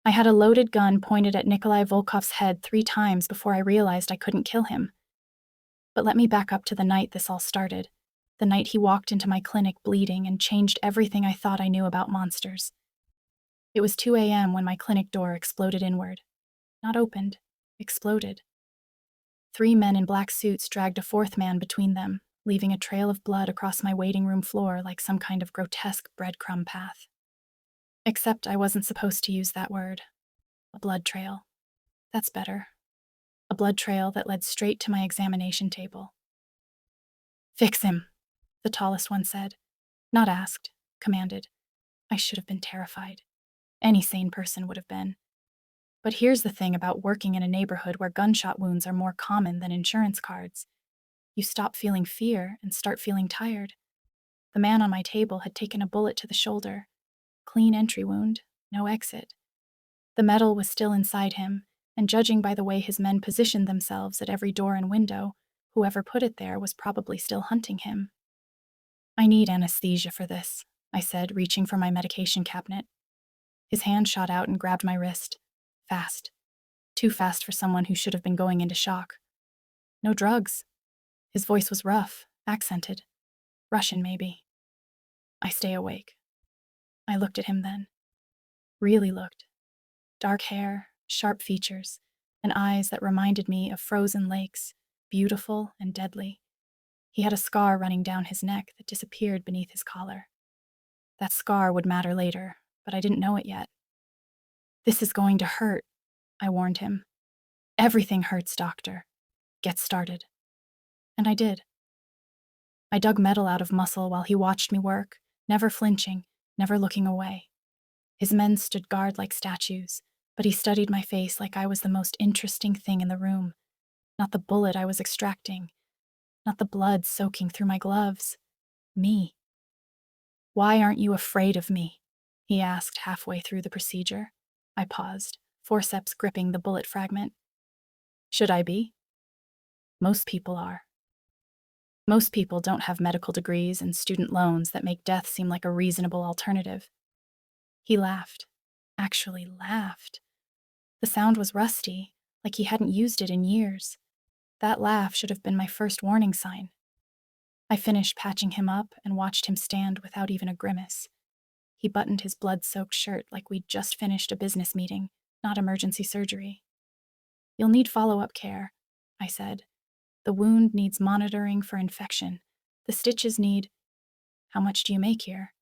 I had a loaded gun pointed at Nikolai Volkov's head 3 times before I realized I couldn't kill him. But let me back up to the night this all started, the night he walked into my clinic bleeding and changed everything I thought I knew about monsters. It was 2 a.m. when my clinic door exploded inward. Not opened, exploded. 3 men in black suits dragged a fourth man between them, leaving a trail of blood across my waiting room floor like some kind of grotesque breadcrumb path. Except I wasn't supposed to use that word. A blood trail. That's better. A blood trail that led straight to my examination table. Fix him, the tallest one said. Not asked, commanded. I should have been terrified. Any sane person would have been. But here's the thing about working in a neighborhood where gunshot wounds are more common than insurance cards. You stop feeling fear and start feeling tired. The man on my table had taken a bullet to the shoulder. Clean entry wound, no exit. The metal was still inside him, and judging by the way his men positioned themselves at every door and window, whoever put it there was probably still hunting him. I need anesthesia for this, I said, reaching for my medication cabinet. His hand shot out and grabbed my wrist. Fast. Too fast for someone who should have been going into shock. No drugs. His voice was rough, accented. Russian, maybe. I stay awake. I looked at him then. Really looked. Dark hair, sharp features, and eyes that reminded me of frozen lakes, beautiful and deadly. He had a scar running down his neck that disappeared beneath his collar. That scar would matter later, but I didn't know it yet. This is going to hurt, I warned him. Everything hurts, doctor. Get started. And I did. I dug metal out of muscle while he watched me work, never flinching, never looking away. His men stood guard like statues, but he studied my face like I was the most interesting thing in the room. Not the bullet I was extracting, not the blood soaking through my gloves. Me. Why aren't you afraid of me? He asked halfway through the procedure. I paused, forceps gripping the bullet fragment. Should I be? Most people are. Most people don't have medical degrees and student loans that make death seem like a reasonable alternative. He laughed. Actually laughed. The sound was rusty, like he hadn't used it in years. That laugh should have been my first warning sign. I finished patching him up and watched him stand without even a grimace. He buttoned his blood-soaked shirt like we'd just finished a business meeting, not emergency surgery. You'll need follow-up care, I said. The wound needs monitoring for infection. The stitches need... How much do you make here?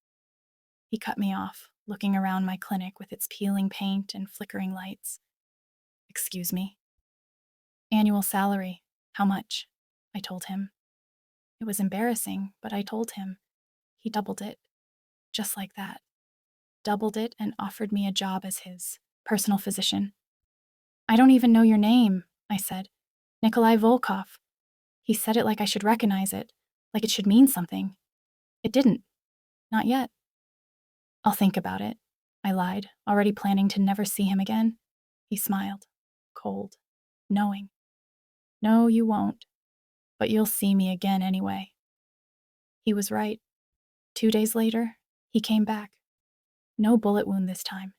He cut me off, looking around my clinic with its peeling paint and flickering lights. Excuse me? Annual salary. How much? I told him. It was embarrassing, but I told him. He doubled it. Just like that. Doubled it and offered me a job as his personal physician. I don't even know your name, I said. Nikolai Volkov. He said it like I should recognize it, like it should mean something. It didn't. Not yet. I'll think about it, I lied, already planning to never see him again. He smiled, cold, knowing. No, you won't, but you'll see me again anyway. He was right. 2 days later, he came back. No bullet wound this time.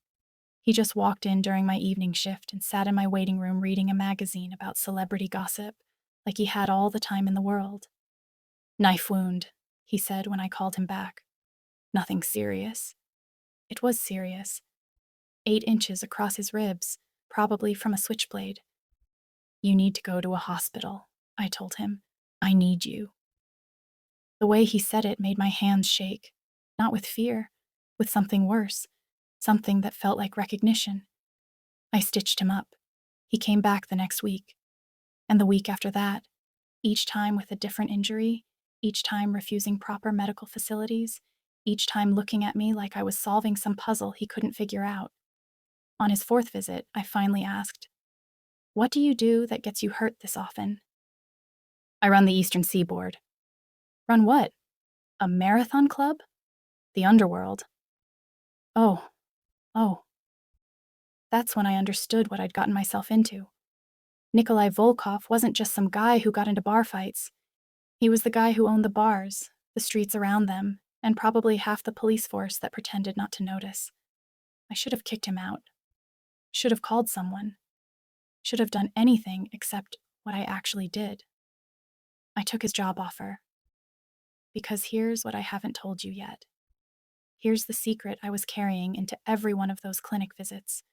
He just walked in during my evening shift and sat in my waiting room reading a magazine about celebrity gossip, like he had all the time in the world. Knife wound, he said when I called him back. Nothing serious. It was serious. 8 inches across his ribs, probably from a switchblade. You need to go to a hospital, I told him. I need you. The way he said it made my hands shake, not with fear, with something worse, something that felt like recognition. I stitched him up. He came back the next week. And the week after that, each time with a different injury, each time refusing proper medical facilities, each time looking at me like I was solving some puzzle he couldn't figure out. On his 4th visit, I finally asked, "What do you do that gets you hurt this often?" I run the Eastern Seaboard. Run what? A marathon club? The underworld. Oh. That's when I understood what I'd gotten myself into. Nikolai Volkov wasn't just some guy who got into bar fights. He was the guy who owned the bars, the streets around them, and probably half the police force that pretended not to notice. I should have kicked him out. Should have called someone. Should have done anything except what I actually did. I took his job offer. Because here's what I haven't told you yet. Here's the secret I was carrying into every one of those clinic visits.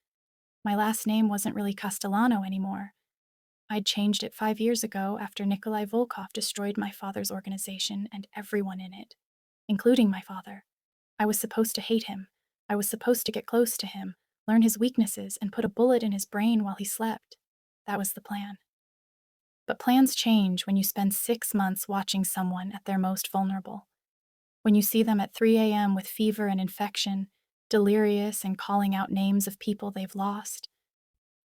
My last name wasn't really Castellano anymore. I'd changed it 5 years ago after Nikolai Volkov destroyed my father's organization and everyone in it, including my father. I was supposed to hate him. I was supposed to get close to him, learn his weaknesses, and put a bullet in his brain while he slept. That was the plan. But plans change when you spend 6 months watching someone at their most vulnerable. When you see them at 3 a.m. with fever and infection, delirious and calling out names of people they've lost.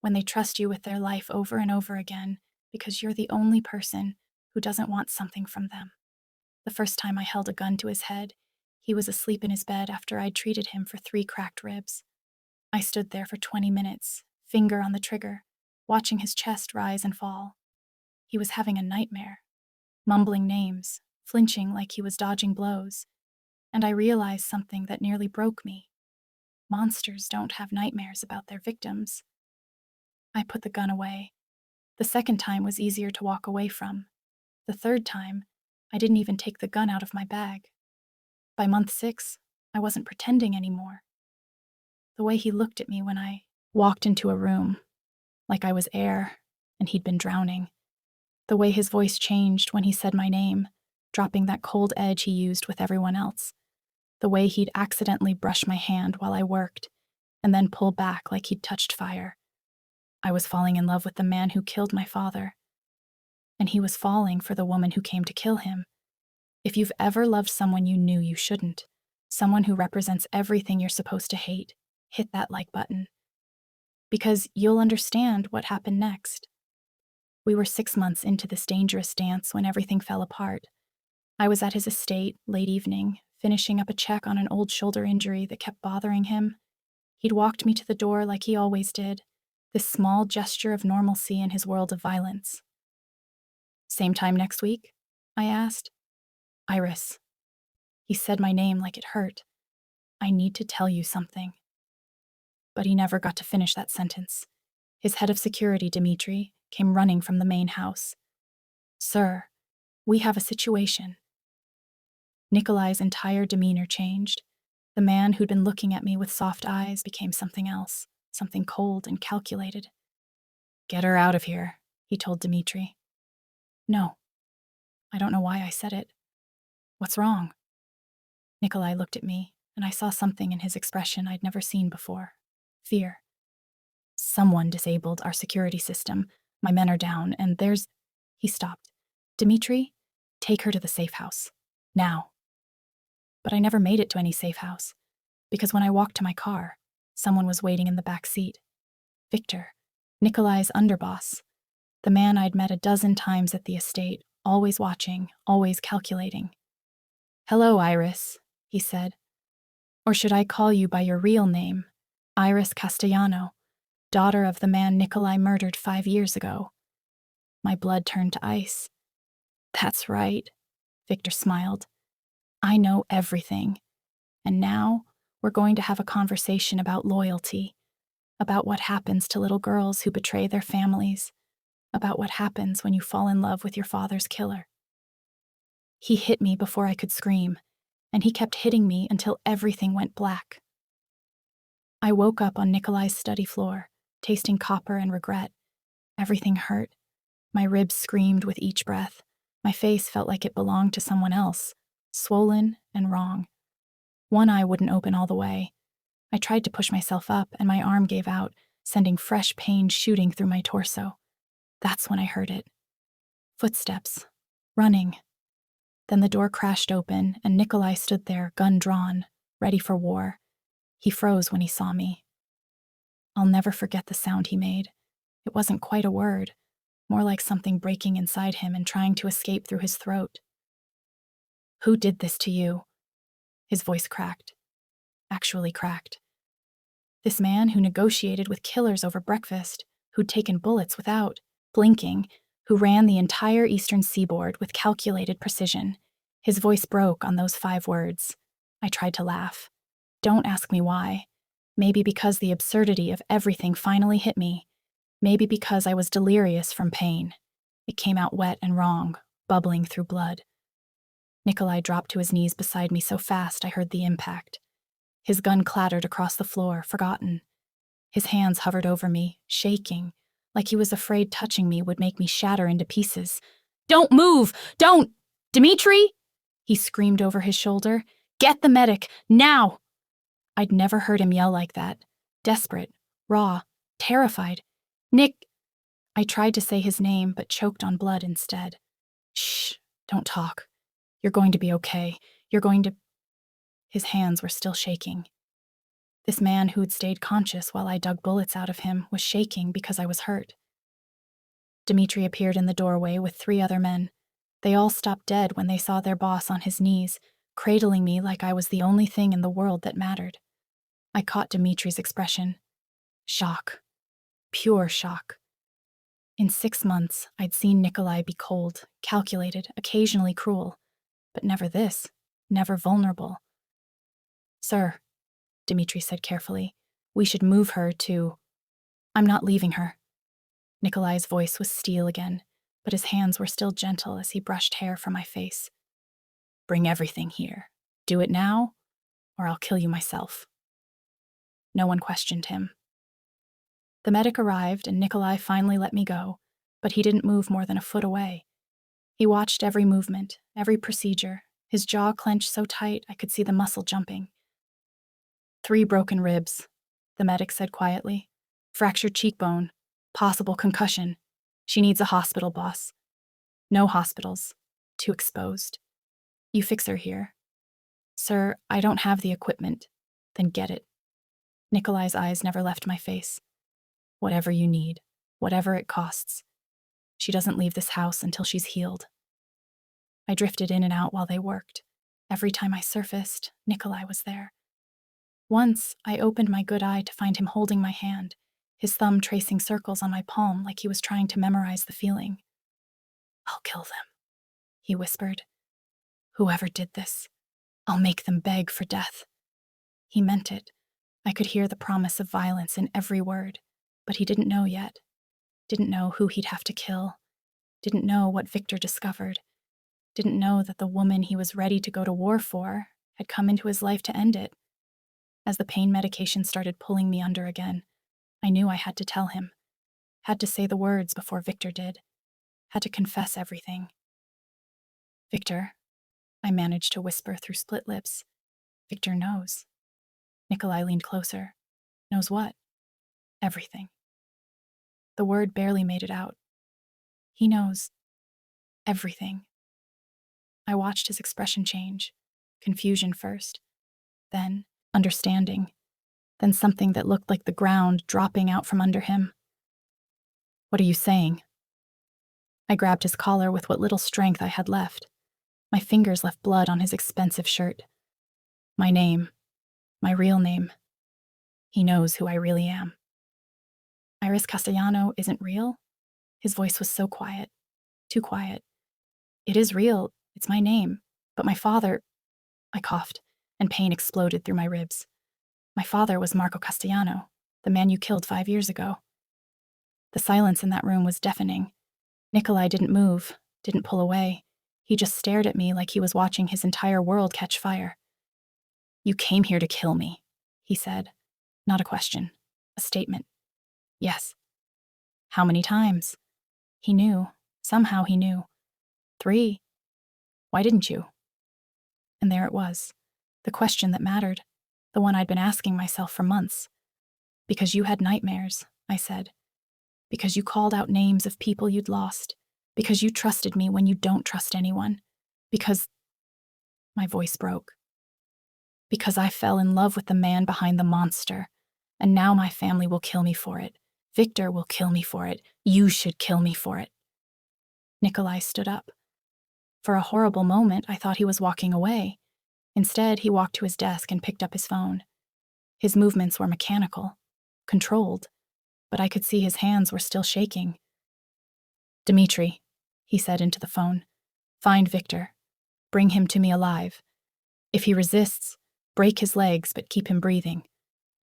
When they trust you with their life over and over again because you're the only person who doesn't want something from them. The first time I held a gun to his head, he was asleep in his bed after I'd treated him for 3 cracked ribs. I stood there for 20 minutes, finger on the trigger, watching his chest rise and fall. He was having a nightmare, mumbling names, flinching like he was dodging blows. And I realized something that nearly broke me. Monsters don't have nightmares about their victims. I put the gun away. The second time was easier to walk away from. The third time, I didn't even take the gun out of my bag. By month 6, I wasn't pretending anymore. The way he looked at me when I walked into a room, like I was air and he'd been drowning. The way his voice changed when he said my name, dropping that cold edge he used with everyone else. The way he'd accidentally brush my hand while I worked, and then pull back like he'd touched fire. I was falling in love with the man who killed my father. And he was falling for the woman who came to kill him. If you've ever loved someone you knew you shouldn't, someone who represents everything you're supposed to hate, hit that like button. Because you'll understand what happened next. We were 6 months into this dangerous dance when everything fell apart. I was at his estate, late evening, finishing up a check on an old shoulder injury that kept bothering him. He'd walked me to the door like he always did, this small gesture of normalcy in his world of violence. "Same time next week?" I asked. "Iris." He said my name like it hurt. "I need to tell you something." But he never got to finish that sentence. His head of security, Dmitri, came running from the main house. "Sir, we have a situation." Nikolai's entire demeanor changed. The man who'd been looking at me with soft eyes became something else, something cold and calculated. "Get her out of here," he told Dmitri. "No." I don't know why I said it. "What's wrong?" Nikolai looked at me, and I saw something in his expression I'd never seen before. Fear. "Someone disabled our security system. My men are down, and there's—" He stopped. "Dmitri, take her to the safe house. Now." But I never made it to any safe house, because when I walked to my car, someone was waiting in the back seat. Victor, Nikolai's underboss, the man I'd met a dozen times at the estate, always watching, always calculating. "Hello, Iris," he said. "Or should I call you by your real name, Iris Castellano, daughter of the man Nikolai murdered 5 years ago?" My blood turned to ice. "That's right," Victor smiled. "I know everything. And now we're going to have a conversation about loyalty, about what happens to little girls who betray their families, about what happens when you fall in love with your father's killer." He hit me before I could scream, and he kept hitting me until everything went black. I woke up on Nikolai's study floor, tasting copper and regret. Everything hurt. My ribs screamed with each breath. My face felt like it belonged to someone else, swollen and wrong. One eye wouldn't open all the way. I tried to push myself up, and my arm gave out, sending fresh pain shooting through my torso. That's when I heard it. Footsteps. Running. Then the door crashed open, and Nikolai stood there, gun drawn, ready for war. He froze when he saw me. I'll never forget the sound he made. It wasn't quite a word, more like something breaking inside him and trying to escape through his throat. "Who did this to you?" His voice cracked. Actually cracked. This man who negotiated with killers over breakfast, who'd taken bullets without blinking, who ran the entire eastern seaboard with calculated precision. His voice broke on those 5 words. I tried to laugh. Don't ask me why. Maybe because the absurdity of everything finally hit me. Maybe because I was delirious from pain. It came out wet and wrong, bubbling through blood. Nikolai dropped to his knees beside me so fast I heard the impact. His gun clattered across the floor, forgotten. His hands hovered over me, shaking, like he was afraid touching me would make me shatter into pieces. "Don't move! Don't! Dmitri!" he screamed over his shoulder. "Get the medic, now!" I'd never heard him yell like that. Desperate, raw, terrified. "Nick..." I tried to say his name, but choked on blood instead. "Shh, don't talk. You're going to be okay. You're going to..." His hands were still shaking. This man who'd stayed conscious while I dug bullets out of him was shaking because I was hurt. Dmitri appeared in the doorway with 3 other men. They all stopped dead when they saw their boss on his knees, cradling me like I was the only thing in the world that mattered. I caught Dmitri's expression. Shock. Pure shock. In 6 months, I'd seen Nikolai be cold, calculated, occasionally cruel, but never this, never vulnerable. "Sir," Dmitri said carefully, "we should move her to..." "I'm not leaving her." Nikolai's voice was steel again, but his hands were still gentle as he brushed hair from my face. "Bring everything here. Do it now, or I'll kill you myself." No one questioned him. The medic arrived, and Nikolai finally let me go, but he didn't move more than a foot away. He watched every movement, every procedure, his jaw clenched so tight I could see the muscle jumping. 3 broken ribs, the medic said quietly. "Fractured cheekbone. Possible concussion. She needs a hospital, boss." "No hospitals. Too exposed. You fix her here." "Sir, I don't have the equipment." "Then get it." Nikolai's eyes never left my face. "Whatever you need. Whatever it costs. She doesn't leave this house until she's healed." I drifted in and out while they worked. Every time I surfaced, Nikolai was there. Once, I opened my good eye to find him holding my hand, his thumb tracing circles on my palm like he was trying to memorize the feeling. "I'll kill them," he whispered. "Whoever did this, I'll make them beg for death." He meant it. I could hear the promise of violence in every word, but he didn't know yet. Didn't know who he'd have to kill. Didn't know what Victor discovered. Didn't know that the woman he was ready to go to war for had come into his life to end it. As the pain medication started pulling me under again, I knew I had to tell him. Had to say the words before Victor did. Had to confess everything. "Victor," I managed to whisper through split lips. "Victor knows." Nikolai leaned closer. "Knows what?" "Everything." The word barely made it out. "He knows everything." I watched his expression change. Confusion first. Then understanding. Then something that looked like the ground dropping out from under him. "What are you saying?" I grabbed his collar with what little strength I had left. My fingers left blood on his expensive shirt. "My name. My real name. He knows who I really am." "Iris Castellano isn't real?" His voice was so quiet. Too quiet. "It is real. It's my name. But my father..." I coughed, and pain exploded through my ribs. "My father was Marco Castellano, the man you killed 5 years ago." The silence in that room was deafening. Nikolai didn't move, didn't pull away. He just stared at me like he was watching his entire world catch fire. "You came here to kill me," he said. Not a question. A statement. "Yes." "How many times?" He knew. Somehow he knew. 3. "Why didn't you?" And there it was. The question that mattered. The one I'd been asking myself for months. "Because you had nightmares," I said. "Because you called out names of people you'd lost. Because you trusted me when you don't trust anyone. Because..." My voice broke. "Because I fell in love with the man behind the monster. And now my family will kill me for it. Victor will kill me for it. You should kill me for it." Nikolai stood up. For a horrible moment, I thought he was walking away. Instead, he walked to his desk and picked up his phone. His movements were mechanical, controlled, but I could see his hands were still shaking. "Dmitri," he said into the phone, "find Victor. Bring him to me alive. If he resists, break his legs but keep him breathing.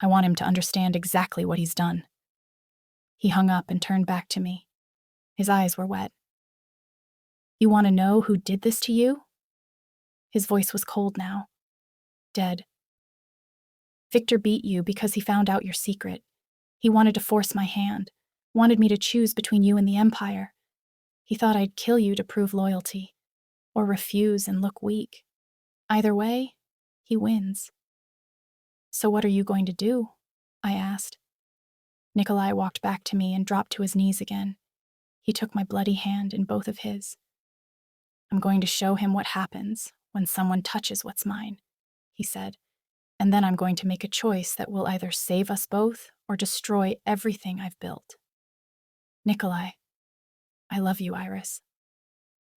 I want him to understand exactly what he's done." He hung up and turned back to me. His eyes were wet. "You want to know who did this to you?" His voice was cold now. Dead. "Victor beat you because he found out your secret. He wanted to force my hand, wanted me to choose between you and the Empire. He thought I'd kill you to prove loyalty, or refuse and look weak. Either way, he wins." "So what are you going to do?" I asked. Nikolai walked back to me and dropped to his knees again. He took my bloody hand in both of his. "I'm going to show him what happens when someone touches what's mine," he said, "and then I'm going to make a choice that will either save us both or destroy everything I've built." "Nikolai, I love you, Iris.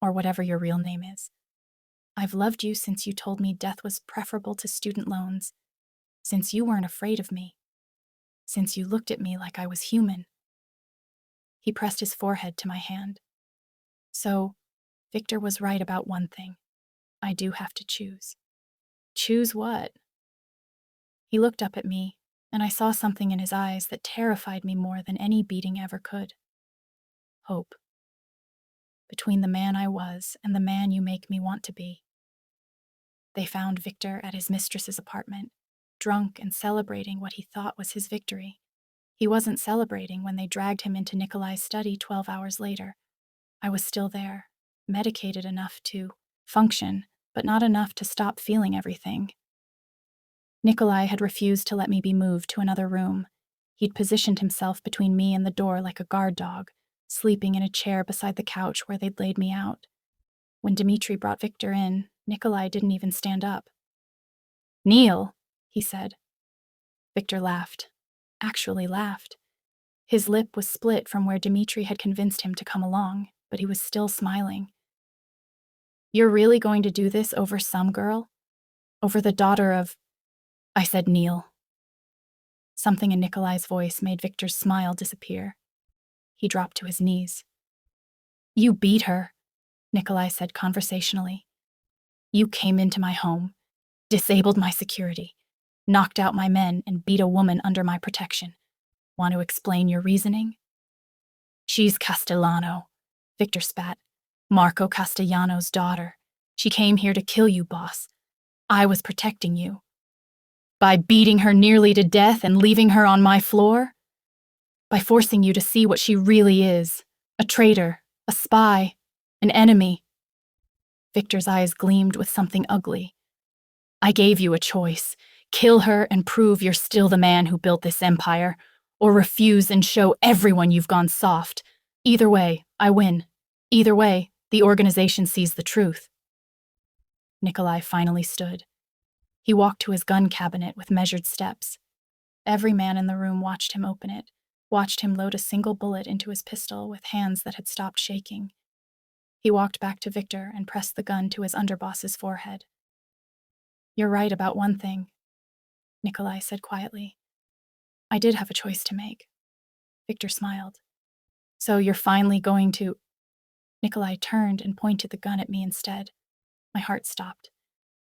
Or whatever your real name is. I've loved you since you told me death was preferable to student loans, since you weren't afraid of me, since you looked at me like I was human." He pressed his forehead to my hand. "So, Victor was right about one thing. I do have to choose." "Choose what?" He looked up at me, and I saw something in his eyes that terrified me more than any beating ever could. "Hope. Between the man I was and the man you make me want to be." They found Victor at his mistress's apartment, drunk and celebrating what he thought was his victory. He wasn't celebrating when they dragged him into Nikolai's study 12 hours later. I was still there, medicated enough to function, but not enough to stop feeling everything. Nikolai had refused to let me be moved to another room. He'd positioned himself between me and the door like a guard dog, sleeping in a chair beside the couch where they'd laid me out. When Dmitri brought Victor in, Nikolai didn't even stand up. "Neil," he said. Victor laughed. Actually laughed. His lip was split from where Dmitri had convinced him to come along, but he was still smiling. "You're really going to do this over some girl? Over the daughter of—" I said Neil. Something in Nikolai's voice made Victor's smile disappear. He dropped to his knees. "You beat her," Nikolai said conversationally. "You came into my home, disabled my security, knocked out my men, and beat a woman under my protection. Want to explain your reasoning?" "She's Castellano," Victor spat. "Marco Castellano's daughter. She came here to kill you, boss. I was protecting you. By beating her nearly to death and leaving her on my floor? By forcing you to see what she really is. A traitor, a spy, an enemy." Victor's eyes gleamed with something ugly. "I gave you a choice. Kill her and prove you're still the man who built this empire, or refuse and show everyone you've gone soft. Either way, I win. Either way, the organization sees the truth." Nikolai finally stood. He walked to his gun cabinet with measured steps. Every man in the room watched him open it, watched him load a single bullet into his pistol with hands that had stopped shaking. He walked back to Victor and pressed the gun to his underboss's forehead. "You're right about one thing," Nikolai said quietly. "I did have a choice to make." Victor smiled. "So you're finally going to—" Nikolai turned and pointed the gun at me instead. My heart stopped.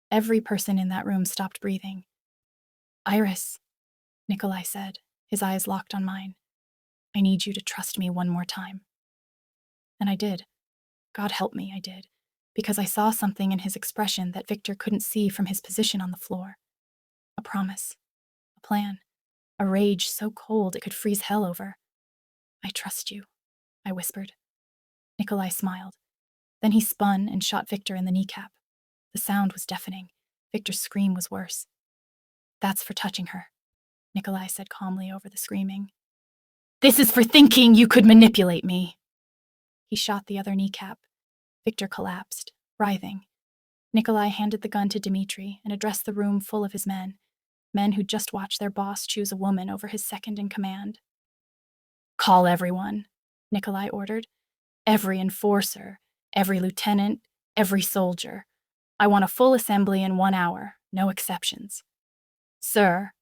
Every person in that room stopped breathing. "Iris," Nikolai said, his eyes locked on mine. "I need you to trust me one more time." And I did. God help me, I did, because I saw something in his expression that Victor couldn't see from his position on the floor. A promise, a plan, a rage so cold it could freeze hell over. "I trust you," I whispered. Nikolai smiled. Then he spun and shot Victor in the kneecap. The sound was deafening. Victor's scream was worse. "That's for touching her," Nikolai said calmly over the screaming. "This is for thinking you could manipulate me." He shot the other kneecap. Victor collapsed, writhing. Nikolai handed the gun to Dmitri and addressed the room full of his men who'd just watched their boss choose a woman over his second in command. "Call everyone," Nikolai ordered. "Every enforcer, every lieutenant, every soldier. I want a full assembly in 1 hour, no exceptions." "Sir,"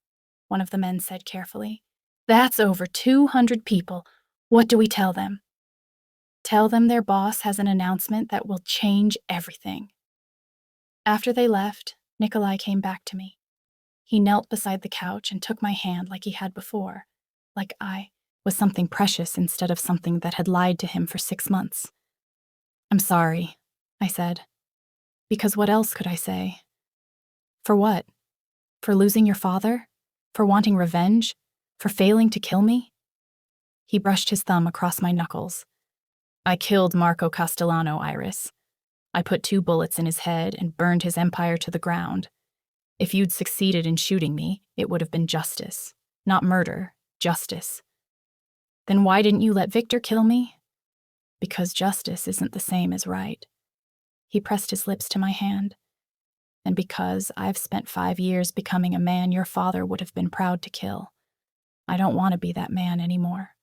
one of the men said carefully, "that's over 200 people. What do we tell them?" "Tell them their boss has an announcement that will change everything." After they left, Nikolai came back to me. He knelt beside the couch and took my hand like he had before, like I was something precious instead of something that had lied to him for 6 months. "I'm sorry," I said. Because what else could I say? For what? For losing your father? For wanting revenge? For failing to kill me? He brushed his thumb across my knuckles. "I killed Marco Castellano, Iris. I put 2 bullets in his head and burned his empire to the ground. If you'd succeeded in shooting me, it would have been justice. Not murder, justice. Then why didn't you let Victor kill me? Because justice isn't the same as right." He pressed his lips to my hand. "And because I've spent 5 years becoming a man your father would have been proud to kill. I don't want to be that man anymore."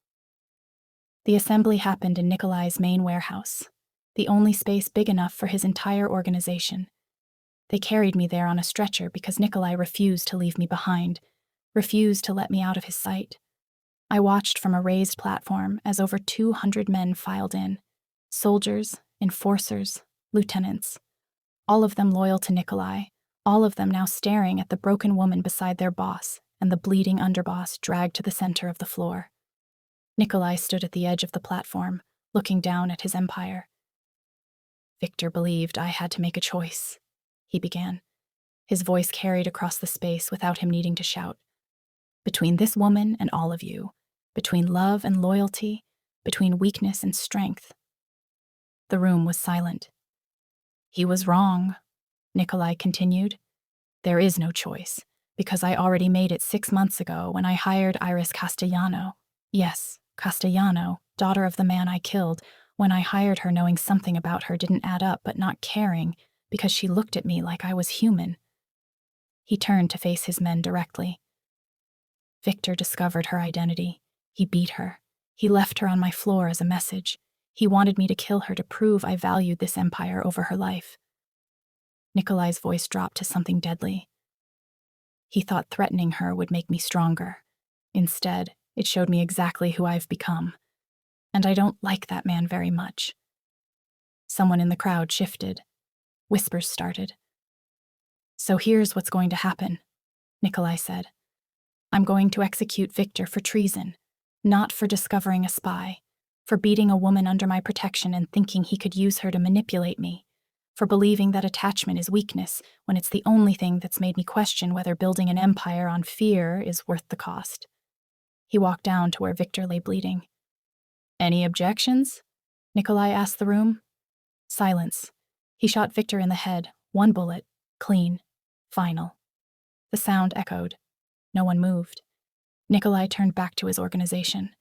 The assembly happened in Nikolai's main warehouse, the only space big enough for his entire organization. They carried me there on a stretcher because Nikolai refused to leave me behind, refused to let me out of his sight. I watched from a raised platform as over 200 men filed in. Soldiers, enforcers, lieutenants. All of them loyal to Nikolai, all of them now staring at the broken woman beside their boss and the bleeding underboss dragged to the center of the floor. Nikolai stood at the edge of the platform, looking down at his empire. "Victor believed I had to make a choice," he began. His voice carried across the space without him needing to shout. "Between this woman and all of you, between love and loyalty, between weakness and strength." The room was silent. "He was wrong," Nikolai continued. "There is no choice, because I already made it 6 months ago when I hired Iris Castellano. Yes, Castellano, daughter of the man I killed, when I hired her knowing something about her didn't add up but not caring, because she looked at me like I was human." He turned to face his men directly. "Victor discovered her identity. He beat her. He left her on my floor as a message. He wanted me to kill her to prove I valued this empire over her life." Nikolai's voice dropped to something deadly. "He thought threatening her would make me stronger. Instead, it showed me exactly who I've become. And I don't like that man very much." Someone in the crowd shifted. Whispers started. "So here's what's going to happen," Nikolai said. "I'm going to execute Victor for treason, not for discovering a spy, for beating a woman under my protection and thinking he could use her to manipulate me, for believing that attachment is weakness when it's the only thing that's made me question whether building an empire on fear is worth the cost." He walked down to where Victor lay bleeding. "Any objections?" Nikolai asked the room. Silence. He shot Victor in the head, 1 bullet, clean, final. The sound echoed. No one moved. Nikolai turned back to his organization.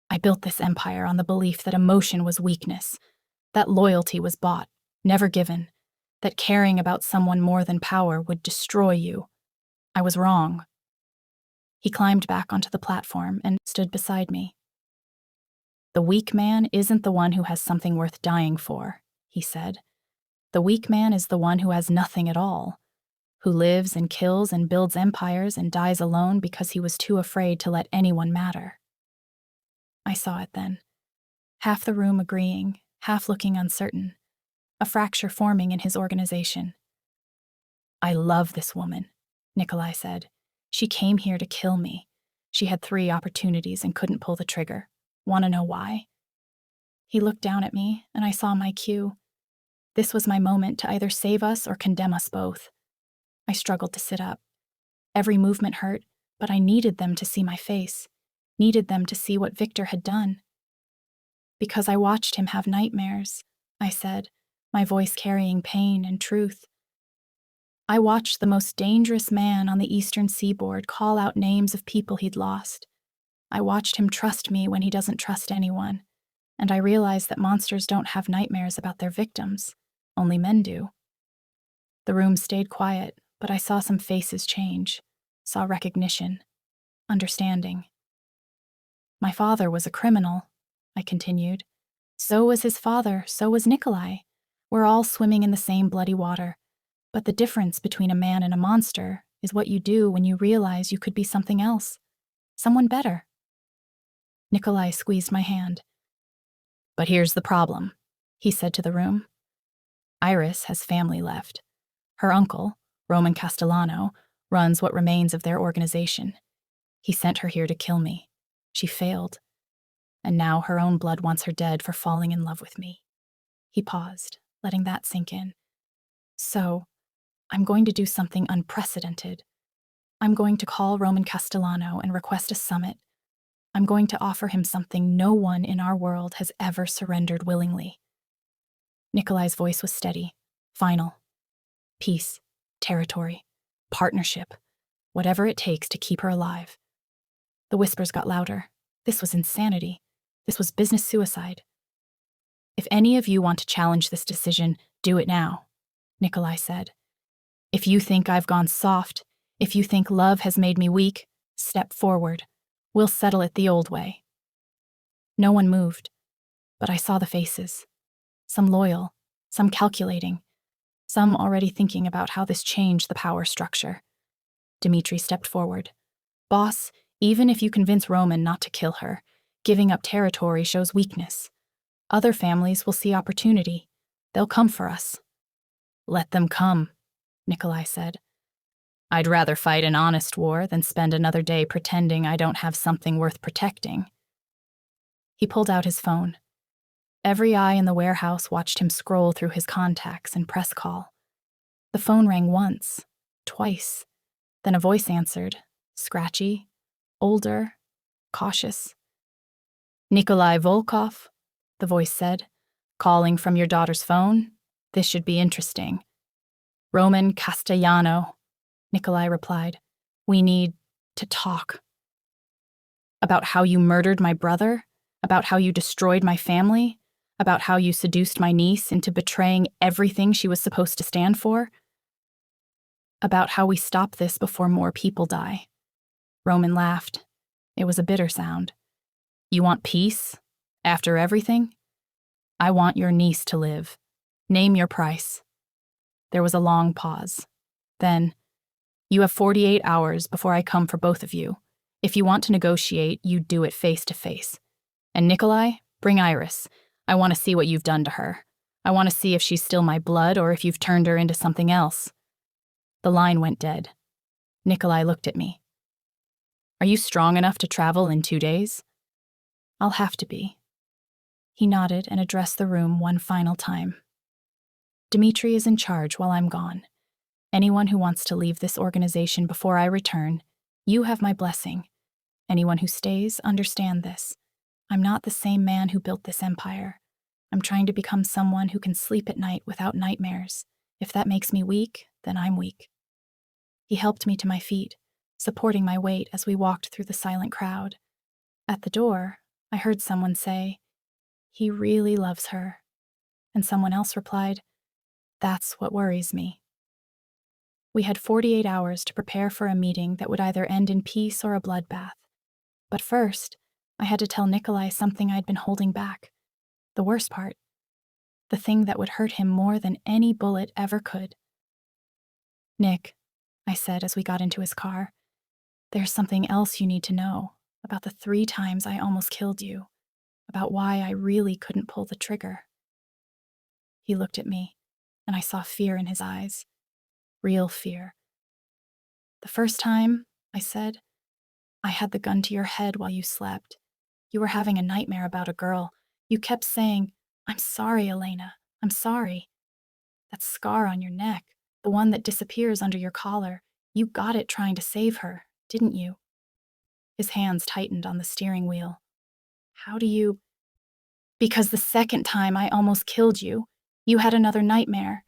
"I built this empire on the belief that emotion was weakness, that loyalty was bought, never given, that caring about someone more than power would destroy you. I was wrong." He climbed back onto the platform and stood beside me. "The weak man isn't the one who has something worth dying for," he said. "The weak man is the one who has nothing at all, who lives and kills and builds empires and dies alone because he was too afraid to let anyone matter." I saw it then. Half the room agreeing, half looking uncertain. A fracture forming in his organization. "I love this woman," Nikolai said. "She came here to kill me. She had 3 opportunities and couldn't pull the trigger. Want to know why?" He looked down at me, and I saw my cue. This was my moment to either save us or condemn us both. I struggled to sit up. Every movement hurt, but I needed them to see my face, needed them to see what Victor had done. "Because I watched him have nightmares," I said, my voice carrying pain and truth. "I watched the most dangerous man on the eastern seaboard call out names of people he'd lost. I watched him trust me when he doesn't trust anyone, and I realized that monsters don't have nightmares about their victims. Only men do." The room stayed quiet, but I saw some faces change, saw recognition, understanding. "My father was a criminal," I continued. "So was his father, so was Nikolai. We're all swimming in the same bloody water. But the difference between a man and a monster is what you do when you realize you could be something else, someone better." Nikolai squeezed my hand. "But here's the problem," he said to the room. "Iris has family left. Her uncle, Roman Castellano, runs what remains of their organization. He sent her here to kill me. She failed. And now her own blood wants her dead for falling in love with me. He paused, letting that sink in. So, I'm going to do something unprecedented. I'm going to call Roman Castellano and request a summit. I'm going to offer him something no one in our world has ever surrendered willingly. Nikolai's voice was steady, final. Peace, territory, partnership, whatever it takes to keep her alive. The whispers got louder. This was insanity. This was business suicide. If any of you want to challenge this decision, do it now, Nikolai said. If you think I've gone soft, if you think love has made me weak, step forward. We'll settle it the old way. No one moved, but I saw the faces. Some loyal, some calculating, some already thinking about how this changed the power structure. Dmitri stepped forward. Boss, even if you convince Roman not to kill her, giving up territory shows weakness. Other families will see opportunity. They'll come for us. Let them come, Nikolai said. I'd rather fight an honest war than spend another day pretending I don't have something worth protecting. He pulled out his phone. Every eye in the warehouse watched him scroll through his contacts and press call. The phone rang once, twice. Then a voice answered, scratchy, older, cautious. Nikolai Volkov, the voice said, calling from your daughter's phone. This should be interesting. Roman Castellano, Nikolai replied. We need to talk. About how you murdered my brother? About how you destroyed my family? About how you seduced my niece into betraying everything she was supposed to stand for? About how we stop this before more people die. Roman laughed. It was a bitter sound. You want peace? After everything? I want your niece to live. Name your price. There was a long pause. Then, you have 48 hours before I come for both of you. If you want to negotiate, you do it face to face. And Nikolai, bring Iris. I want to see what you've done to her. I want to see if she's still my blood or if you've turned her into something else. The line went dead. Nikolai looked at me. Are you strong enough to travel in 2 days? I'll have to be. He nodded and addressed the room one final time. Dmitri is in charge while I'm gone. Anyone who wants to leave this organization before I return, you have my blessing. Anyone who stays, understand this. I'm not the same man who built this empire. I'm trying to become someone who can sleep at night without nightmares. If that makes me weak, then I'm weak. He helped me to my feet, supporting my weight as we walked through the silent crowd. At the door, I heard someone say, "He really loves her." And someone else replied, "That's what worries me." We had 48 hours to prepare for a meeting that would either end in peace or a bloodbath. But first, I had to tell Nikolai something I'd been holding back. The worst part. The thing that would hurt him more than any bullet ever could. Nick, I said as we got into his car, there's something else you need to know about the 3 times I almost killed you, about why I really couldn't pull the trigger. He looked at me, and I saw fear in his eyes. Real fear. The first time, I said, I had the gun to your head while you slept. You were having a nightmare about a girl. You kept saying, "I'm sorry, Elena, I'm sorry." That scar on your neck, the one that disappears under your collar, you got it trying to save her, didn't you? His hands tightened on the steering wheel. How do you... Because the second time I almost killed you, you had another nightmare.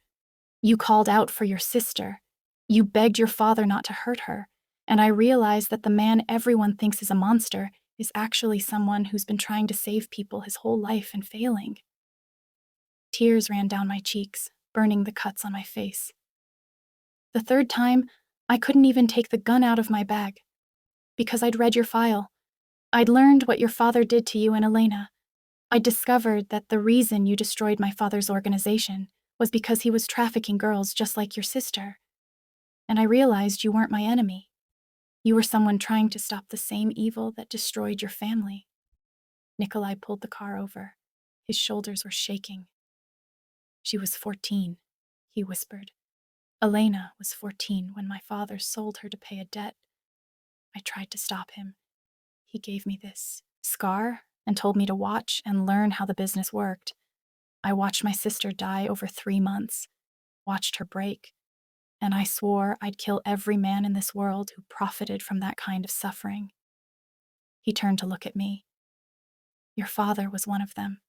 You called out for your sister. You begged your father not to hurt her. And I realized that the man everyone thinks is a monster is actually someone who's been trying to save people his whole life and failing. Tears ran down my cheeks, burning the cuts on my face. The third time, I couldn't even take the gun out of my bag. Because I'd read your file. I'd learned what your father did to you and Elena. I'd discovered that the reason you destroyed my father's organization was because he was trafficking girls just like your sister. And I realized you weren't my enemy. You were someone trying to stop the same evil that destroyed your family. Nikolai pulled the car over. His shoulders were shaking. She was 14, he whispered. Elena was 14 when my father sold her to pay a debt. I tried to stop him. He gave me this scar and told me to watch and learn how the business worked. I watched my sister die over 3 months, watched her break, and I swore I'd kill every man in this world who profited from that kind of suffering. He turned to look at me. Your father was one of them.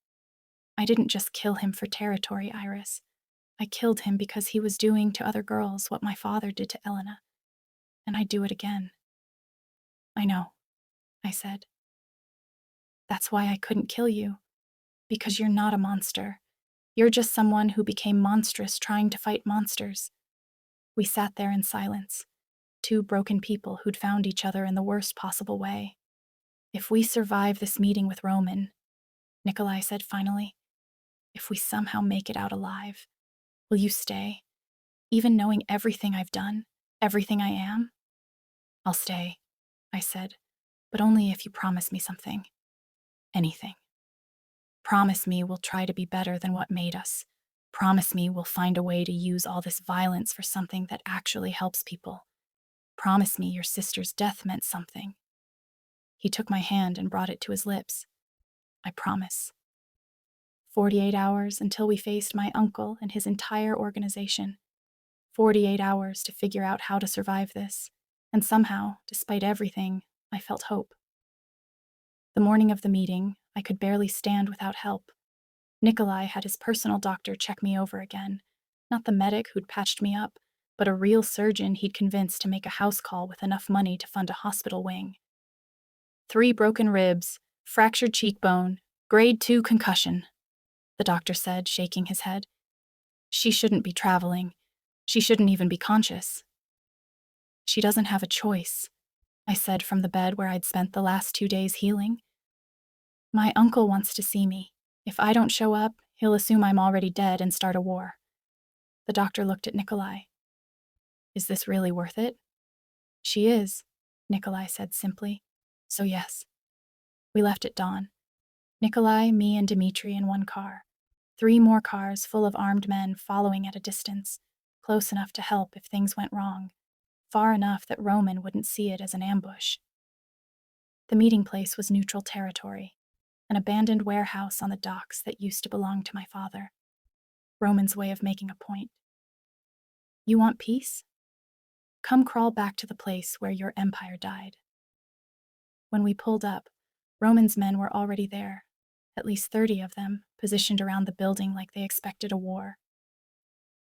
I didn't just kill him for territory, Iris. I killed him because he was doing to other girls what my father did to Elena, and I'd do it again. I know, I said. That's why I couldn't kill you, because you're not a monster. You're just someone who became monstrous trying to fight monsters. We sat there in silence, two broken people who'd found each other in the worst possible way. If we survive this meeting with Roman, Nikolai said finally, if we somehow make it out alive, will you stay? Even knowing everything I've done, everything I am? I'll stay, I said, but only if you promise me something. Anything. Promise me we'll try to be better than what made us. Promise me we'll find a way to use all this violence for something that actually helps people. Promise me your sister's death meant something. He took my hand and brought it to his lips. I promise. 48 hours until we faced my uncle and his entire organization. 48 hours to figure out how to survive this. And somehow, despite everything, I felt hope. The morning of the meeting, I could barely stand without help. Nikolai had his personal doctor check me over again. Not the medic who'd patched me up, but a real surgeon he'd convinced to make a house call with enough money to fund a hospital wing. 3 broken ribs, fractured cheekbone, grade 2 concussion, the doctor said, shaking his head. She shouldn't be traveling. She shouldn't even be conscious. She doesn't have a choice, I said from the bed where I'd spent the last 2 days healing. My uncle wants to see me. If I don't show up, he'll assume I'm already dead and start a war. The doctor looked at Nikolai. Is this really worth it? She is, Nikolai said simply. So yes. We left at dawn. Nikolai, me, and Dmitri in one car. 3 more cars full of armed men following at a distance, close enough to help if things went wrong, far enough that Roman wouldn't see it as an ambush. The meeting place was neutral territory, an abandoned warehouse on the docks that used to belong to my father. Roman's way of making a point. You want peace? Come crawl back to the place where your empire died. When we pulled up, Roman's men were already there, at least 30 of them, positioned around the building like they expected a war.